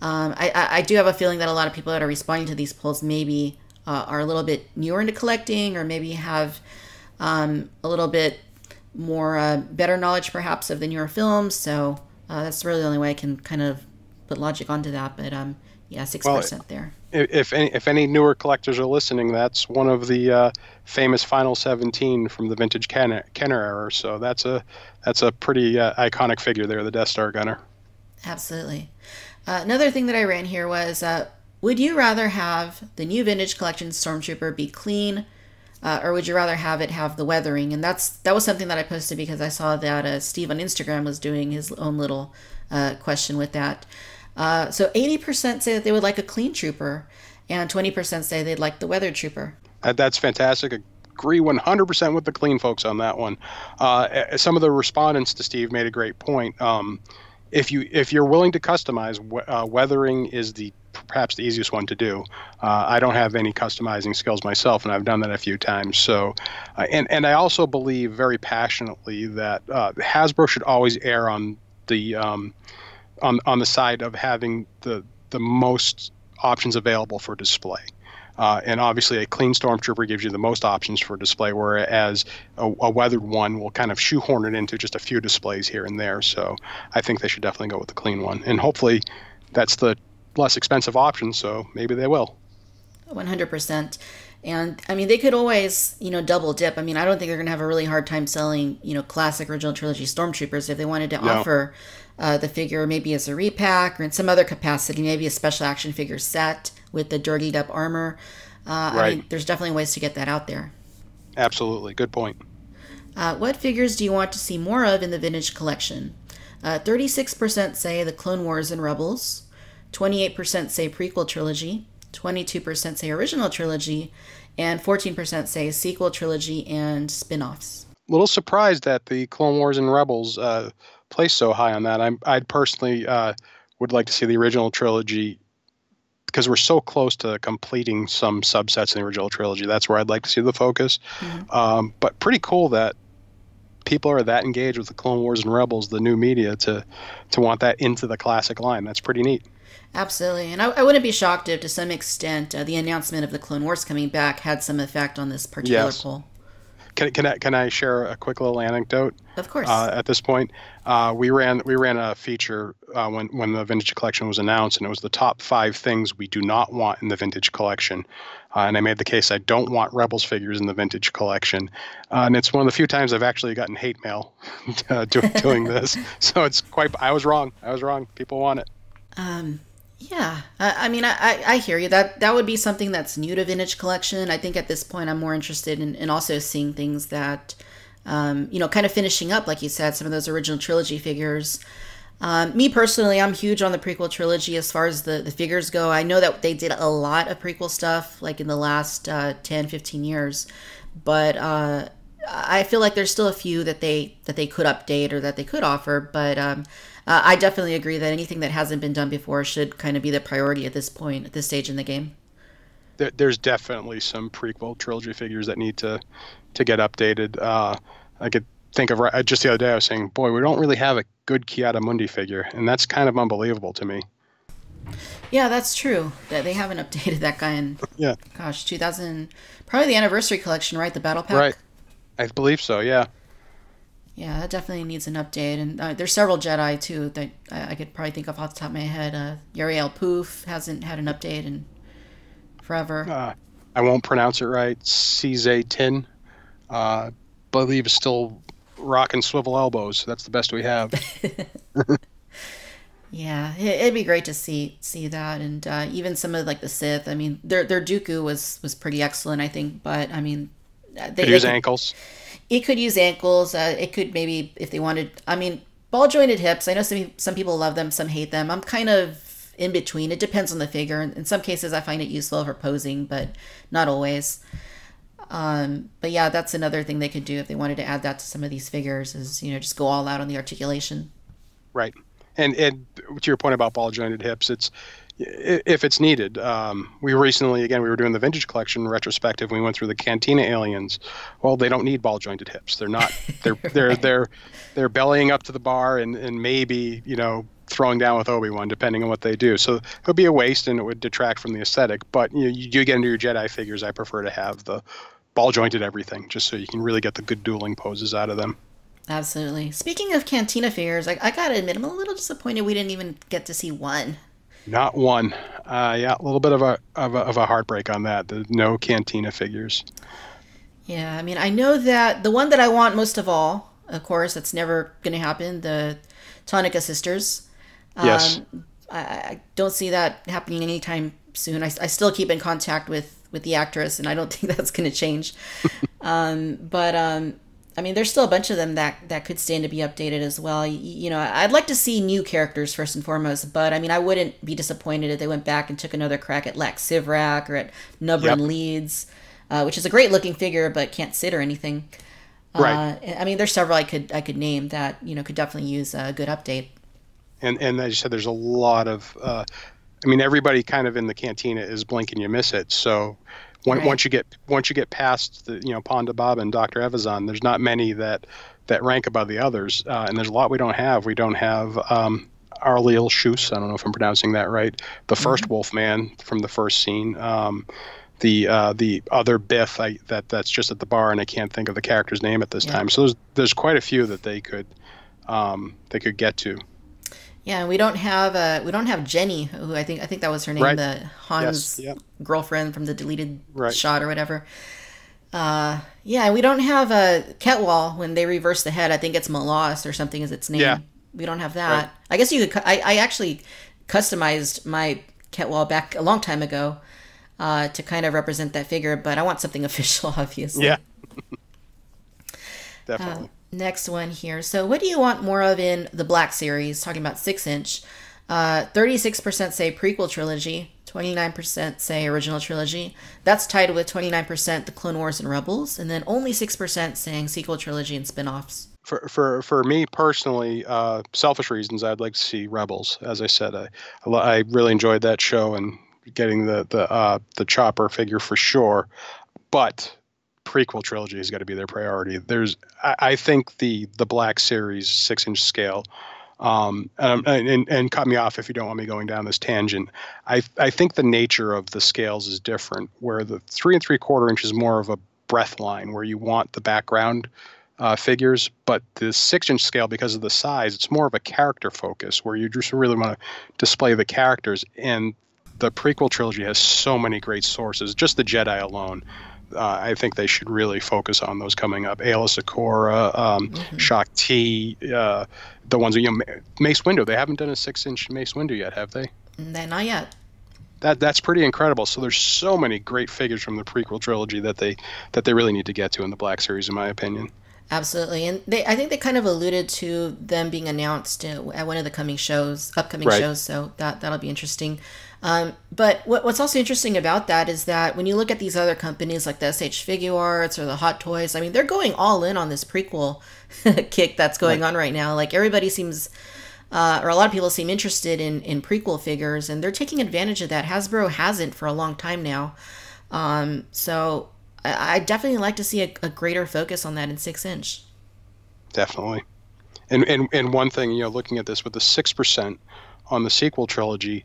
I do have a feeling that a lot of people that are responding to these polls maybe are a little bit newer into collecting, or maybe have a little bit more better knowledge perhaps of the newer films. So that's really the only way I can kind of put logic onto that. But yeah, 6% there. If any newer collectors are listening, that's one of the famous Final 17 from the vintage Kenner era. So that's a pretty iconic figure there, the Death Star gunner. Absolutely. Another thing that I ran here was, would you rather have the new vintage collection Stormtrooper be clean, or would you rather have it have the weathering? And that was something that I posted because I saw that Steve on Instagram was doing his own little question with that. So 80% say that they would like a clean trooper, and 20% say they'd like the weathered trooper. That's fantastic. Agree 100% with the clean folks on that one. Some of the respondents to Steve made a great point. If you're willing to customize, weathering is perhaps the easiest one to do. I don't have any customizing skills myself, and I've done that a few times. So, and I also believe very passionately that Hasbro should always err on the on the side of having the most options available for display. And obviously a clean Stormtrooper gives you the most options for display, whereas a weathered one will kind of shoehorn it into just a few displays here and there. So I think they should definitely go with the clean one. And hopefully that's the less expensive option, so maybe they will. 100%. And I mean, they could always, double dip. I mean, I don't think they're going to have a really hard time selling, classic original trilogy Stormtroopers if they wanted to offer the figure maybe as a repack or in some other capacity, maybe a special action figure set with the dirtied up armor. Right. I mean, there's definitely ways to get that out there. Absolutely. Good point. What figures do you want to see more of in the vintage collection? 36% say the Clone Wars and Rebels. 28% say prequel trilogy. 22% say original trilogy. And 14% say sequel trilogy and spin-offs. A little surprised that the Clone Wars and Rebels placed so high on that. I'd personally would like to see the original trilogy, because we're so close to completing some subsets in the original trilogy. That's where I'd like to see the focus. Mm-hmm. But pretty cool that people are that engaged with the Clone Wars and Rebels, the new media, to want that into the classic line. That's pretty neat. Absolutely. And I wouldn't be shocked if, to some extent, the announcement of the Clone Wars coming back had some effect on this particular poll. Can I share a quick little anecdote? Of course. At this point, we ran a feature when the vintage collection was announced, and it was the top 5 things we do not want in the vintage collection. And I made the case I don't want Rebels figures in the vintage collection, and it's one of the few times I've actually gotten hate mail doing this. So it's I was wrong. People want it. Yeah, I mean, I hear you. That would be something that's new to vintage collection. I think at this point I'm more interested in also seeing things that, kind of finishing up, like you said, some of those original trilogy figures. Me personally, I'm huge on the prequel trilogy as far as the figures go. I know that they did a lot of prequel stuff, like in the last 10, 15 years. But I feel like there's still a few that they could update or that they could offer. But I definitely agree that anything that hasn't been done before should kind of be the priority at this point, at this stage in the game. There's definitely some prequel trilogy figures that need to get updated. I could think of, just the other day I was saying, boy, we don't really have a good Ki-Adi-Mundi figure, and that's kind of unbelievable to me. Yeah, that's true. They haven't updated that guy in, 2000, probably the anniversary collection, right? The Battle Pack? Right. I believe so, yeah. Yeah, that definitely needs an update. And there's several Jedi, too, that I could probably think of off the top of my head. Yariel Poof hasn't had an update in forever. I won't pronounce it right. CZ Tin. Believe is still rocking swivel elbows. That's the best we have. Yeah, it'd be great to see that. And even some of, like, the Sith. I mean, their Dooku was pretty excellent, I think. But, I mean... They use ankles. It could use ankles. It could maybe, if they wanted, I mean, ball jointed hips. I know some people love them, some hate them. I'm kind of in between. It depends on the figure. In some cases, I find it useful for posing, but not always. But yeah, that's another thing they could do if they wanted to add that to some of these figures is, just go all out on the articulation. Right. And to your point about ball jointed hips, it's if it's needed. We recently, again, we were doing the vintage collection retrospective. We went through the Cantina aliens. Well, they don't need ball jointed hips. They're not. They're they're Right. they're they're bellying up to the bar and maybe throwing down with Obi-Wan, depending on what they do. So it would be a waste and it would detract from the aesthetic. But you do get into your Jedi figures. I prefer to have the ball jointed everything, just so you can really get the good dueling poses out of them. Absolutely. Speaking of Cantina figures, I gotta admit, I'm a little disappointed we didn't even get to see one. Not one. Yeah, a little bit of a heartbreak on that. There's no Cantina figures. Yeah, I mean, I know that the one that I want most of all, of course, that's never going to happen, the Tonica sisters. Yes. I don't see that happening anytime soon. I still keep in contact with the actress, and I don't think that's going to change. But I mean, there's still a bunch of them that could stand to be updated as well. I'd like to see new characters first and foremost, but I mean, I wouldn't be disappointed if they went back and took another crack at Lax Sivrak or at Yep. Nubran Leeds, which is a great looking figure, but can't sit or anything. Right. I mean, there's several I could name that could definitely use a good update. And as you said, there's a lot of. I mean, everybody kind of in the Cantina is blink and you miss it. So Right. once you get past the Ponda Baba and Dr. Evazan, there's not many that rank above the others. And there's a lot we don't have. We don't have Arliel Shus. I don't know if I'm pronouncing that right. The first Hmm. Wolfman from the first scene. The other Biff that's just at the bar, and I can't think of the character's name at this Yeah. time. So there's quite a few that they could get to. Yeah, and we don't have Jenny, who I think that was her name, Right. the Yes. Han's Yep. girlfriend from the deleted Right. shot or whatever. Yeah, we don't have a Ketwall when they reverse the head. I think it's Malos or something is its name. Yeah. We don't have Right. that. I guess you could. I actually customized my Ketwall back a long time ago to kind of represent that figure, but I want something official, obviously. Yeah. Definitely. Next one here. So, what do you want more of in the Black Series? Talking about 6 inch. 36% say prequel trilogy, 29% say original trilogy. That's tied with 29% the Clone Wars and Rebels, and then only 6% saying sequel trilogy and spin offs. For me personally, selfish reasons, I'd like to see Rebels. As I said, I really enjoyed that show and getting the Chopper figure for sure, but prequel trilogy has got to be their priority. I think the Black Series 6 inch scale. And cut me off if you don't want me going down this tangent. I think the nature of the scales is different, where the 3 3/4 inch is more of a breath line, where you want the background figures, but the 6 inch scale, because of the size, it's more of a character focus, where you just really want to display the characters. And the prequel trilogy has so many great sources. Just the Jedi alone. I think they should really focus on those coming up. Aayla Secura, Shaak Ti, the ones Mace Windu. They haven't done a 6 inch Mace Windu yet, have they? Not yet. That's pretty incredible. So there's so many great figures from the prequel trilogy that they really need to get to in the Black Series, in my opinion. Absolutely, and I think they kind of alluded to them being announced at one of the upcoming Right. shows. So that'll be interesting. But what's also interesting about that is that when you look at these other companies like the SH Figure Arts or the Hot Toys, I mean, they're going all in on this prequel kick that's going Right. on right now. Like everybody seems, or a lot of people seem interested in prequel figures, and they're taking advantage of that. Hasbro hasn't for a long time now. So I definitely like to see a greater focus on that in 6 inch. Definitely. And one thing, looking at this with the 6% on the sequel trilogy,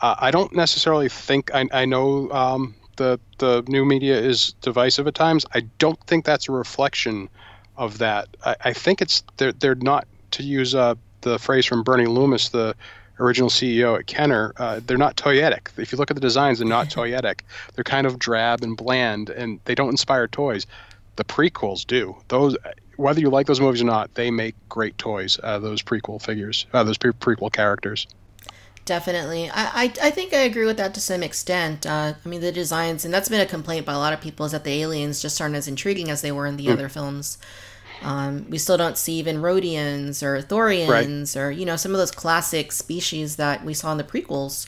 I don't necessarily think I know the new media is divisive at times. I don't think that's a reflection of that. I think they're not, to use the phrase from Bernie Loomis, the original CEO at Kenner. They're not toyetic. If you look at the designs, they're not toyetic. They're kind of drab and bland, and they don't inspire toys. The prequels do. Those, whether you like those movies or not, they make great toys. Those prequel figures, prequel characters. Definitely. I think I agree with that to some extent. I mean, the designs, and that's been a complaint by a lot of people, is that the aliens just aren't as intriguing as they were in the other films. We still don't see even Rhodians or Right. Thorians or, some of those classic species that we saw in the prequels.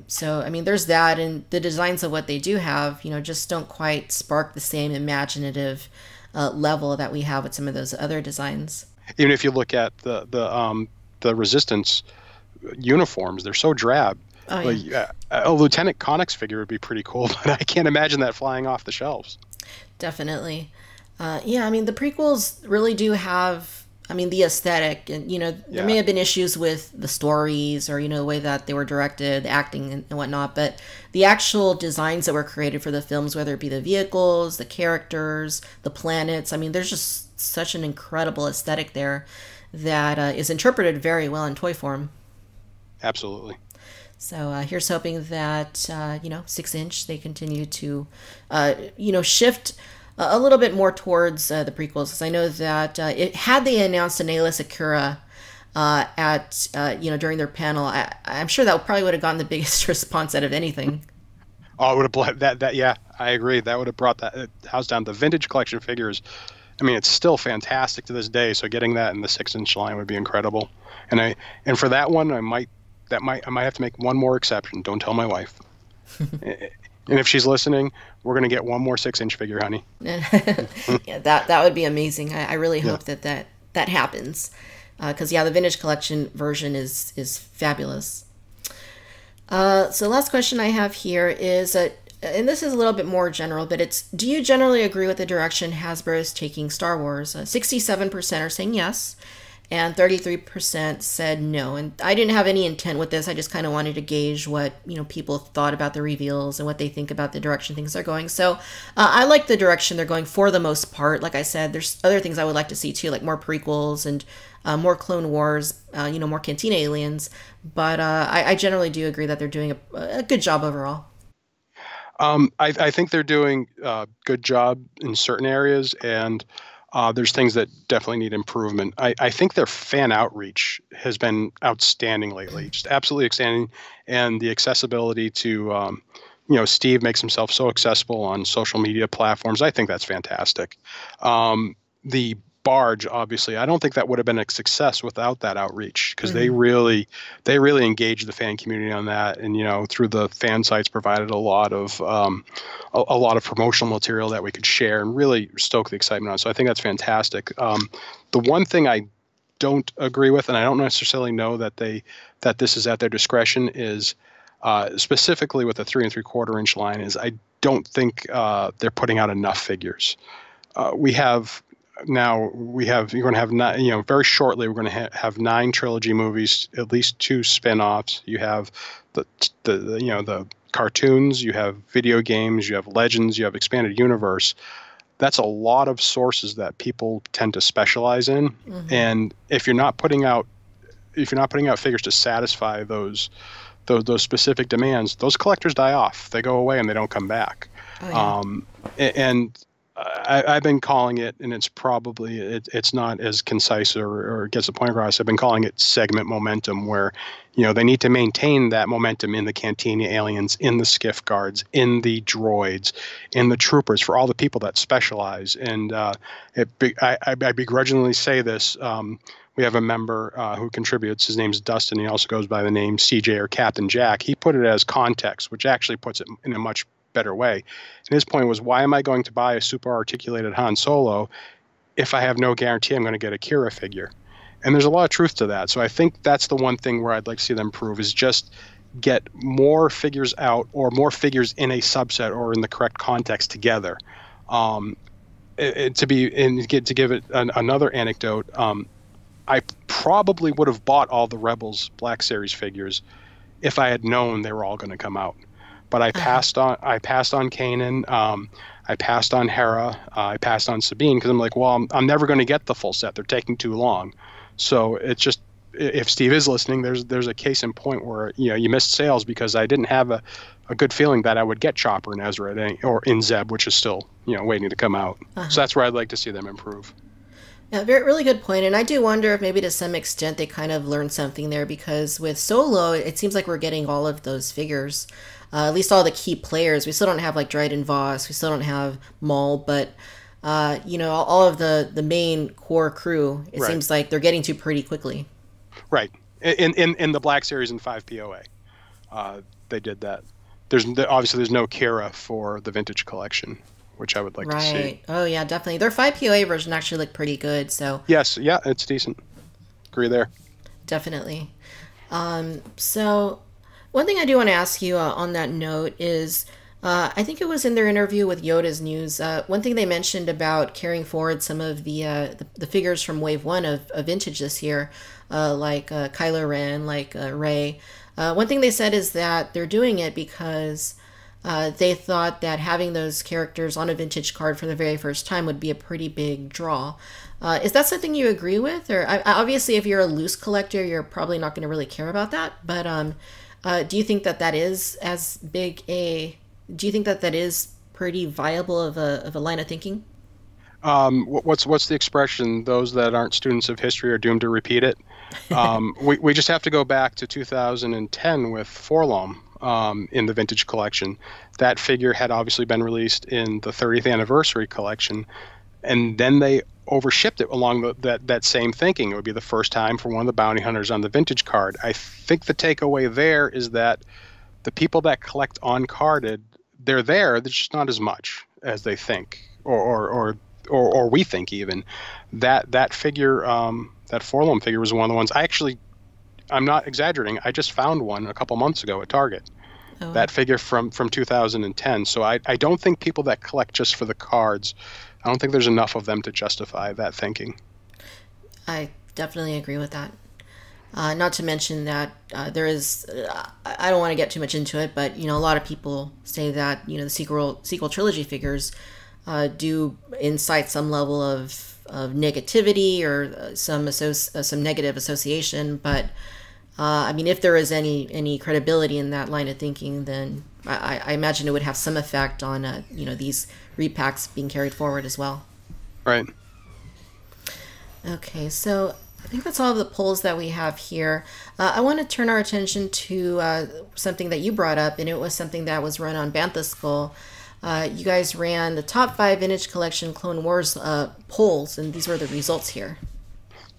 So, I mean, there's that, and the designs of what they do have, just don't quite spark the same imaginative level that we have with some of those other designs. Even if you look at the Resistance uniforms. They're so drab. Oh, Like, yeah. a Lieutenant Connix figure would be pretty cool, but I can't imagine that flying off the shelves. Definitely. Yeah, I mean, the prequels really do have, I mean, the aesthetic, and, there may Yeah. have been issues with the stories or, the way that they were directed, the acting and whatnot, but the actual designs that were created for the films, whether it be the vehicles, the characters, the planets, I mean, there's just such an incredible aesthetic there that is interpreted very well in toy form. Absolutely. So here's hoping that 6-inch they continue to shift a little bit more towards the prequels, because I know that had they announced an A-list Akira at during their panel, I'm sure that probably would have gotten the biggest response out of anything. Oh, it would have that. Yeah, I agree. That would have brought that house down. The vintage collection figures. I mean, it's still fantastic to this day. So getting that in the 6-inch line would be incredible. And for that one, I might have to make one more exception. Don't tell my wife. And if she's listening, we're gonna get one more 6-inch figure, honey. Yeah, that would be amazing. I really hope that happens, because the vintage collection version is fabulous. So last question I have here is, and this is a little bit more general, but it's, do you generally agree with the direction Hasbro is taking Star Wars? 67% are saying yes, and 33% said no. And I didn't have any intent with this. I just kind of wanted to gauge what people thought about the reveals and what they think about the direction things are going. So I like the direction they're going for the most part. Like I said, there's other things I would like to see too, like more prequels and more Clone Wars, more Cantina aliens. But I generally do agree that they're doing a good job overall. I think they're doing a good job in certain areas, and there's things that definitely need improvement. I think their fan outreach has been outstanding lately, just absolutely outstanding. And the accessibility to, Steve makes himself so accessible on social media platforms. I think that's fantastic. The barge, obviously, I don't think that would have been a success without that outreach, because they really engaged the fan community on that, and through the fan sites provided a lot of promotional material that we could share and really stoke the excitement on. So I think that's fantastic. The one thing I don't agree with, and I don't necessarily know that this is at their discretion, is specifically with the 3 3/4-inch line, is I don't think they're putting out enough figures. You're going to have very shortly, we're going to have 9 trilogy movies, at least 2 spin-offs. You have the cartoons, you have video games, you have Legends, you have Expanded Universe. That's a lot of sources that people tend to specialize in. And if you're not putting out figures to satisfy those specific demands, those collectors die off. They go away and they don't come back. Oh, yeah. I've been calling it, and it's not as concise or gets the point across. I've been calling it segment momentum, where they need to maintain that momentum in the Cantina aliens, in the skiff guards, in the droids, in the troopers, for all the people that specialize. And I begrudgingly say this. We have a member who contributes. His name's Dustin. He also goes by the name CJ or Captain Jack. He put it as context, which actually puts it in a much better way. And his point was, why am I going to buy a super articulated Han Solo if I have no guarantee I'm going to get a Kira figure? And there's a lot of truth to that. So I think that's the one thing where I'd like to see them improve, is just get more figures out, or more figures in a subset or in the correct context together. To give it another anecdote, I probably would have bought all the Rebels Black Series figures if I had known they were all going to come out. But I passed on Kanan. I passed on Hera. I passed on Sabine, because I'm like, well, I'm never going to get the full set. They're taking too long. So it's just, if Steve is listening, there's a case in point where you missed sales because I didn't have a good feeling that I would get Chopper and Ezra or in Zeb, which is still waiting to come out. So that's where I'd like to see them improve. Yeah, really good point. And I do wonder if maybe to some extent they kind of learned something there, because with Solo, it seems like we're getting all of those figures. At least all the key players. We still don't have like Dryden Voss. We still don't have Maul, but all of the main core crew. It seems like they're getting to pretty quickly. Right. In the Black Series and 5 POA, they did that. There's no Kira for the vintage collection, which I would like to see. Right. Oh yeah, definitely. Their 5 POA version actually looked pretty good. So yes, yeah, it's decent. Agree there. Definitely. So one thing I do want to ask you on that note is, I think it was in their interview with Yoda's News. One thing they mentioned about carrying forward some of the figures from Wave One of Vintage this year, like Kylo Ren, like Rey. One thing they said is that they're doing it because they thought that having those characters on a vintage card for the very first time would be a pretty big draw. Is that something you agree with? Or obviously, if you're a loose collector, you're probably not going to really care about that. But do you think that that is as big a? Do you think that that is pretty viable of a line of thinking? What's the expression? Those that aren't students of history are doomed to repeat it. We just have to go back to 2010 with Forlom in the vintage collection. That figure had obviously been released in the 30th anniversary collection, and then they overshipped it along that same thinking. It would be the first time for one of the bounty hunters on the vintage card. I think the takeaway there is that the people that collect uncarded, they're there. There's just not as much as they think, or we think even. That figure, that Forlom figure was one of the ones. I'm not exaggerating. I just found one a couple months ago at Target. Oh. That figure from 2010. So I don't think people that collect just for the cards, I don't think there's enough of them to justify that thinking. I definitely agree with that. Not to mention that there is, I don't want to get too much into it, but a lot of people say that the sequel trilogy figures do incite some level of negativity or some negative association. But I mean, if there is any credibility in that line of thinking, then I imagine it would have some effect on these repacks being carried forward as well. Right. Okay, so I think that's all of the polls that we have here. I want to turn our attention to something that you brought up, and it was something that was run on Bantha Skull. You guys ran the top 5 Vintage Collection Clone Wars polls, and these were the results here.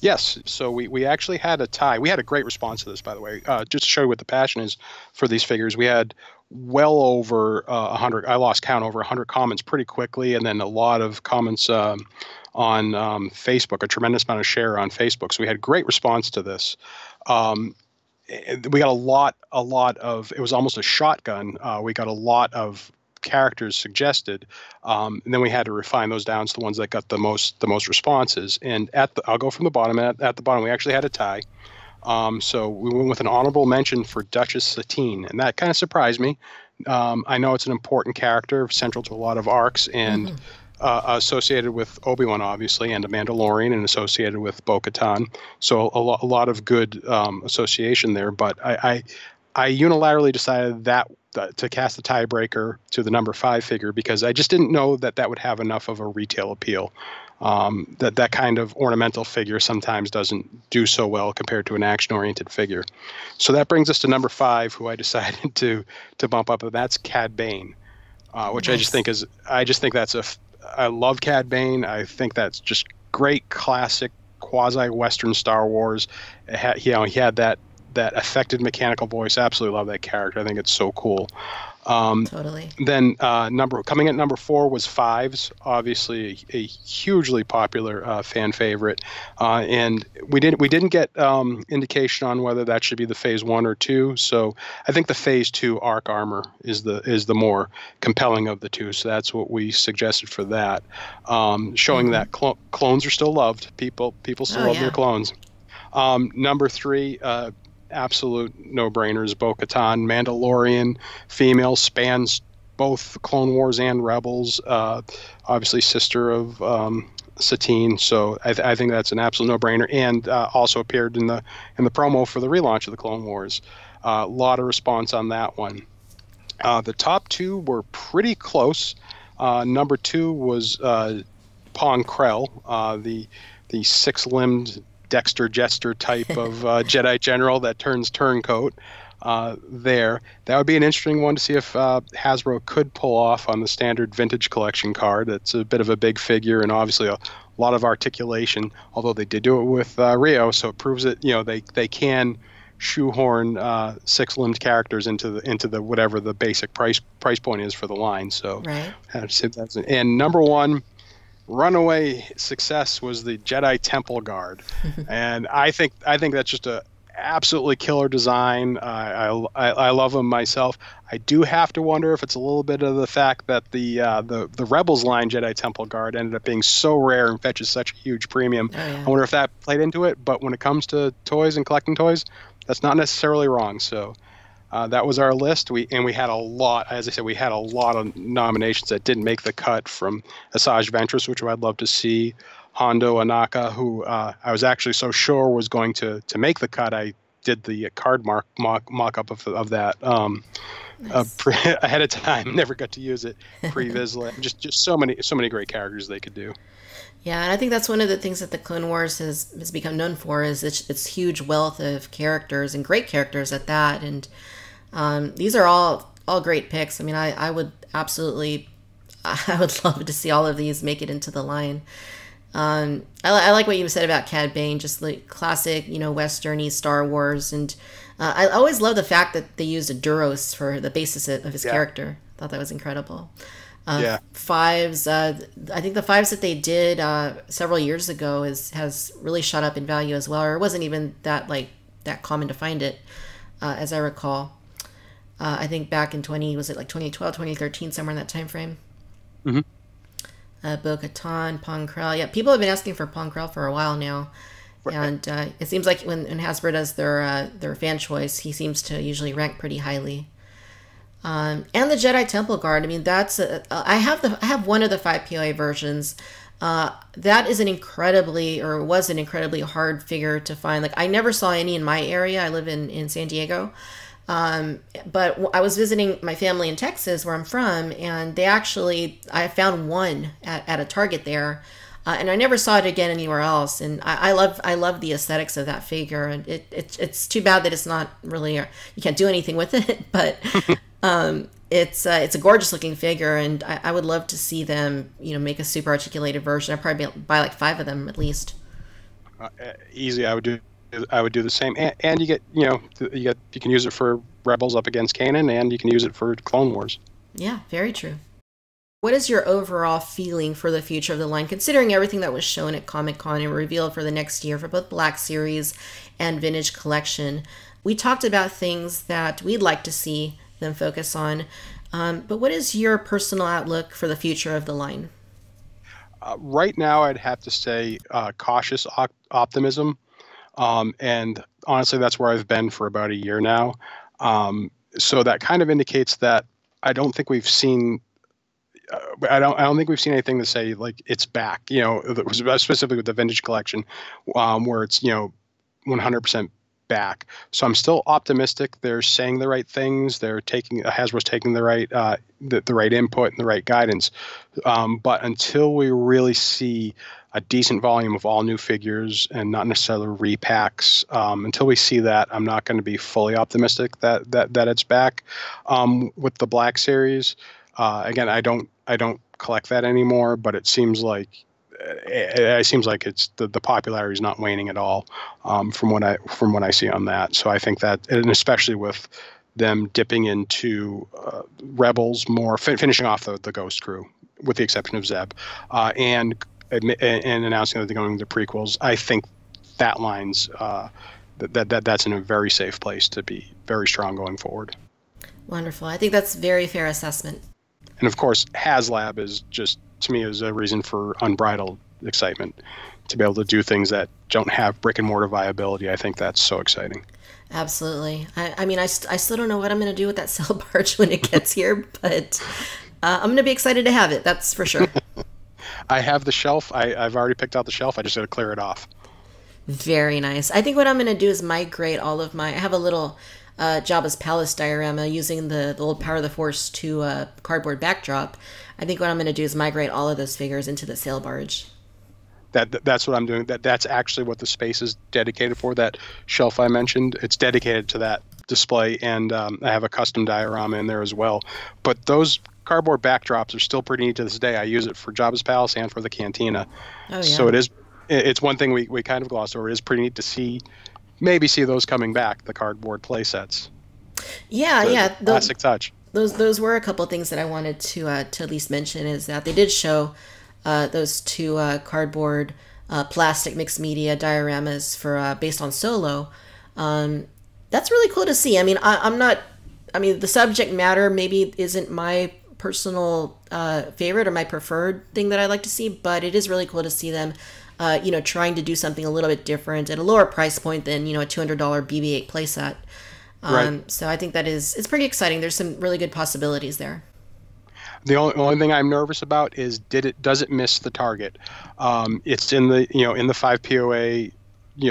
Yes, so we actually had a tie. We had a great response to this, by the way. Just to show you what the passion is for these figures, we had well over 100. I lost count, over 100 comments pretty quickly, and then a lot of comments on Facebook, a tremendous amount of share on Facebook. So we had great response to this. We got a lot of, it was almost a shotgun. We got a lot of characters suggested, and then we had to refine those down to the ones that got the most responses. And I'll go from the bottom. At the bottom, we actually had a tie. So we went with an honorable mention for Duchess Satine, and that kind of surprised me. I know it's an important character, central to a lot of arcs, and associated with Obi-Wan, obviously, and a Mandalorian, and associated with Bo-Katan. So a lot of good association there. But I unilaterally decided that to cast the tiebreaker to the number 5 figure, because I just didn't know that would have enough of a retail appeal. That kind of ornamental figure sometimes doesn't do so well compared to an action-oriented figure. So that brings us to number 5, who I decided to bump up, and that's Cad Bane, which nice. I just think that's I love Cad Bane. I think that's just great, classic, quasi-Western Star Wars. He had that affected mechanical voice. Absolutely love that character. I think it's so cool. Totally. Then coming at number 4 was Fives, obviously a hugely popular fan favorite, and we didn't get indication on whether that should be the Phase 1 or 2. So I think the Phase 2 arc armor is the more compelling of the two. So that's what we suggested for that, showing that clones are still loved. People still love their clones. Number 3. Absolute no-brainers. Bo-Katan, Mandalorian, female, spans both Clone Wars and Rebels. Obviously, sister of Satine. So I think that's an absolute no-brainer. And also appeared in the promo for the relaunch of the Clone Wars. A lot of response on that one. The top 2 were pretty close. Number 2 was Pon Krell, the 6-limbed Dexter Jester type of Jedi General that turns turncoat there. That would be an interesting one to see if Hasbro could pull off on the standard vintage collection card. It's a bit of a big figure and obviously a lot of articulation, although they did do it with Rio, so it proves that they can shoehorn 6-limbed characters into the whatever the basic price point is for the line. So right. And number 1 runaway success was the Jedi Temple Guard, and I think that's just absolutely killer design. I love them myself. I do have to wonder if it's a little bit of the fact that the Rebels line Jedi Temple Guard ended up being so rare and fetches such a huge premium. Oh yeah. I wonder if that played into it. But when it comes to toys and collecting toys, that's not necessarily wrong. So that was our list. We had a lot, as I said, we had a lot of nominations that didn't make the cut, from Asajj Ventress, which I'd love to see, Hondo Anaka, who I was actually so sure was going to make the cut. I did the card mock-up of that Nice. ahead of time. Never got to use it pre-Vizsla. Just so many great characters they could do. Yeah, and I think that's one of the things that the Clone Wars has become known for, is its huge wealth of characters, and great characters at that. And these are all great picks. I mean, I would absolutely, I would love to see all of these make it into the line. I like what you said about Cad Bane, just like classic, Westerny Star Wars. And I always love the fact that they used a Duros for the basis of his character. I thought that was incredible. Yeah. Fives, I think the fives that they did several years ago has really shot up in value as well. Or it wasn't even that common to find it, as I recall. I think back in 2012, 2013, somewhere in that time frame. Mm-hmm. Bo-Katan, Pong Krell. Yeah, people have been asking for Pong Krell for a while now. Right. And it seems like when Hasbro does their fan choice, he seems to usually rank pretty highly. And the Jedi Temple Guard. I mean, that's I have one of the 5 POA versions. That is was an incredibly hard figure to find. Like, I never saw any in my area. I live in San Diego. But I was visiting my family in Texas, where I'm from, and I found one at a Target there, and I never saw it again anywhere else. And I love the aesthetics of that figure, and it's too bad that it's not really, you can't do anything with it, but it's a gorgeous looking figure, and I would love to see them make a super articulated version. I'd probably buy like 5 of them at least. Easy, I would do the same, and you can use it for Rebels up against Kanan, and you can use it for Clone Wars. Yeah, very true. What is your overall feeling for the future of the line, considering everything that was shown at Comic-Con and revealed for the next year for both Black Series and Vintage Collection? We talked about things that we'd like to see them focus on, but what is your personal outlook for the future of the line? Right now, I'd have to say cautious optimism. And honestly, that's where I've been for about a year now. So that kind of indicates that I don't think we've seen. I don't think we've seen anything to say like it's back. Specifically with the Vintage Collection, where it's 100% back. So I'm still optimistic. They're saying the right things. Hasbro's taking the right input and the right guidance. But until we really see a decent volume of all new figures and not necessarily repacks, until we see that, I'm not going to be fully optimistic that it's back. With the Black Series, again, I don't collect that anymore, but it seems like it's the popularity is not waning at all, from what I see on that. So I think that, and especially with them dipping into Rebels more, finishing off the Ghost crew, with the exception of Zeb, and announcing that they're going to prequels, I think that line's that's in a very safe place to be very strong going forward. Wonderful. I think that's very fair assessment. And of course, HasLab is just, to me, is a reason for unbridled excitement to be able to do things that don't have brick and mortar viability. I think that's so exciting. Absolutely. I mean, I still don't know what I'm going to do with that cell barge when it gets here, but I'm going to be excited to have it. That's for sure. I have the shelf. I've already picked out the shelf. I just got to clear it off. Very nice. I think what I'm going to do is migrate all of I have a little Jabba's Palace diorama using the old Power of the Force 2 cardboard backdrop. I think what I'm going to do is migrate all of those figures into the sail barge. That's what I'm doing. That's actually what the space is dedicated for. That shelf I mentioned, it's dedicated to that display, and I have a custom diorama in there as well. But those cardboard backdrops are still pretty neat to this day. I use it for Jabba's Palace and for the Cantina. Oh, yeah. So it's one thing we kind of glossed over. It is pretty neat to see those coming back, the cardboard play sets. Yeah, yeah. Classic touch. Those were a couple of things that I wanted to at least mention, is that they did show those 2 cardboard plastic mixed media dioramas for based on Solo. That's really cool to see. I mean, the subject matter maybe isn't my personal favorite or my preferred thing that I like to see, but it is really cool to see them, trying to do something a little bit different at a lower price point than, a $200 BB-8 playset. Right. So I think it's pretty exciting. There's some really good possibilities there. The only thing I'm nervous about is does it miss the target? It's in the in the 5 POA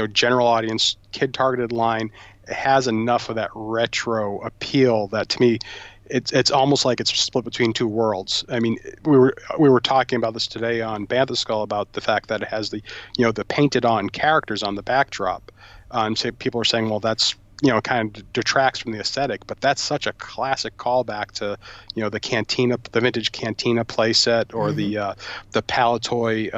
general audience kid targeted line. It has enough of that retro appeal that to me it's almost like it's split between two worlds. I mean, we were talking about this today on Bantha Skull about the fact that it has the the painted on characters on the backdrop. And people are saying, well, that's kind of detracts from the aesthetic, but that's such a classic callback to the Cantina, the vintage Cantina playset, or the Palatoy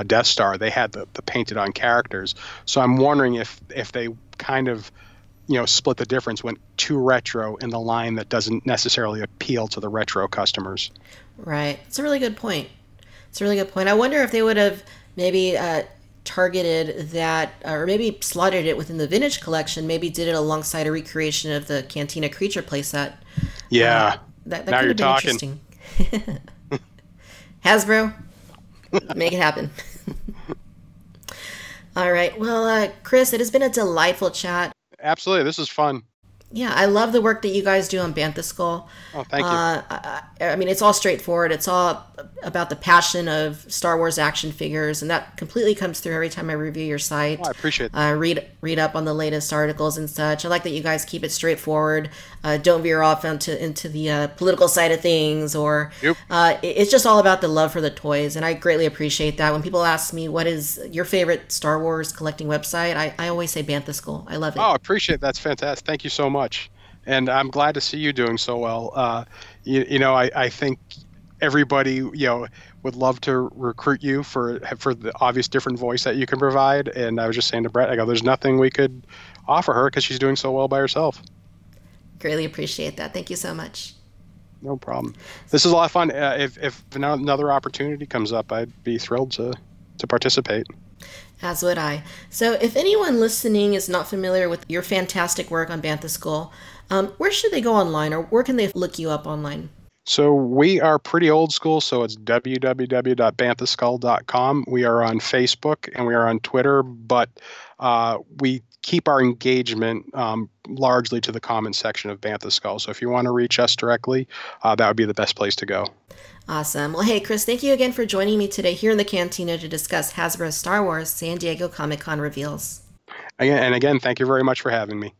Death Star. They had the painted on characters. So I'm wondering if they kind of split the difference, went too retro in the line that doesn't necessarily appeal to the retro customers. Right. It's a really good point. I wonder if they would have maybe targeted that, or maybe slotted it within the vintage collection, maybe did it alongside a recreation of the Cantina creature playset. Yeah. That now could you're have been talking. Interesting. Hasbro, make it happen. All right. Well, Chris, it has been a delightful chat. Absolutely. This is fun. Yeah, I love the work that you guys do on Bantha Skull. Oh, thank you. I mean, it's all straightforward. It's all about the passion of Star Wars action figures, and that completely comes through every time I review your site. Oh, I appreciate that. Read up on the latest articles and such. I like that you guys keep it straightforward. Don't veer off into the political side of things, or Yep. It's just all about the love for the toys, and I greatly appreciate that. When people ask me what is your favorite Star Wars collecting website, I always say Bantha Skull. I love it. Oh, I appreciate it. That's fantastic. Thank you so much. And I'm glad to see you doing so well. I think everybody, would love to recruit you for the obvious different voice that you can provide. And I was just saying to Brett, I go, there's nothing we could offer her because she's doing so well by herself. Greatly appreciate that. Thank you so much. No problem. This is a lot of fun. If another opportunity comes up, I'd be thrilled to participate. As would I. So if anyone listening is not familiar with your fantastic work on Bantha Skull, where should they go online, or where can they look you up online? So we are pretty old school, so it's www.banthaskull.com. We are on Facebook and we are on Twitter, but we keep our engagement largely to the comment section of Bantha Skull. So if you want to reach us directly, that would be the best place to go. Awesome. Well, hey, Chris, thank you again for joining me today here in the Cantina to discuss Hasbro's Star Wars San Diego Comic-Con reveals. Again, thank you very much for having me.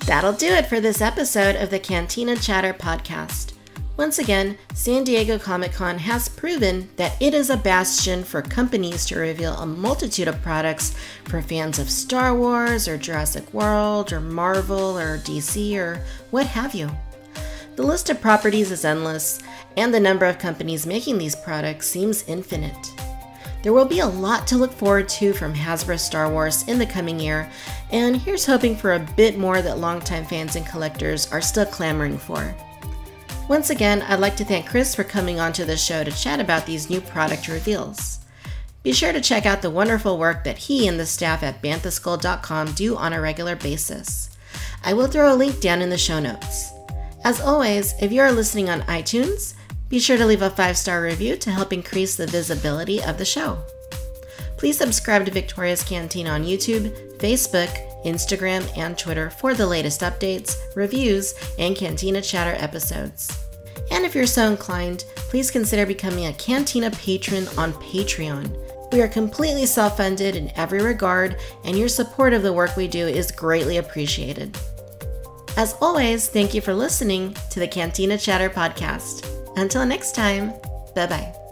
That'll do it for this episode of the Cantina Chatter podcast. Once again, San Diego Comic-Con has proven that it is a bastion for companies to reveal a multitude of products for fans of Star Wars or Jurassic World or Marvel or DC or what have you. The list of properties is endless, and the number of companies making these products seems infinite. There will be a lot to look forward to from Hasbro Star Wars in the coming year, and here's hoping for a bit more that longtime fans and collectors are still clamoring for. Once again, I'd like to thank Chris for coming onto the show to chat about these new product reveals. Be sure to check out the wonderful work that he and the staff at banthaskull.com do on a regular basis. I will throw a link down in the show notes. As always, if you are listening on iTunes, be sure to leave a 5-star review to help increase the visibility of the show. Please subscribe to Victoria's Cantina on YouTube, Facebook, Instagram, and Twitter for the latest updates, reviews, and Cantina Chatter episodes. And if you're so inclined, please consider becoming a Cantina patron on Patreon. We are completely self-funded in every regard, and your support of the work we do is greatly appreciated. As always, thank you for listening to the Cantina Chatter podcast. Until next time, bye-bye.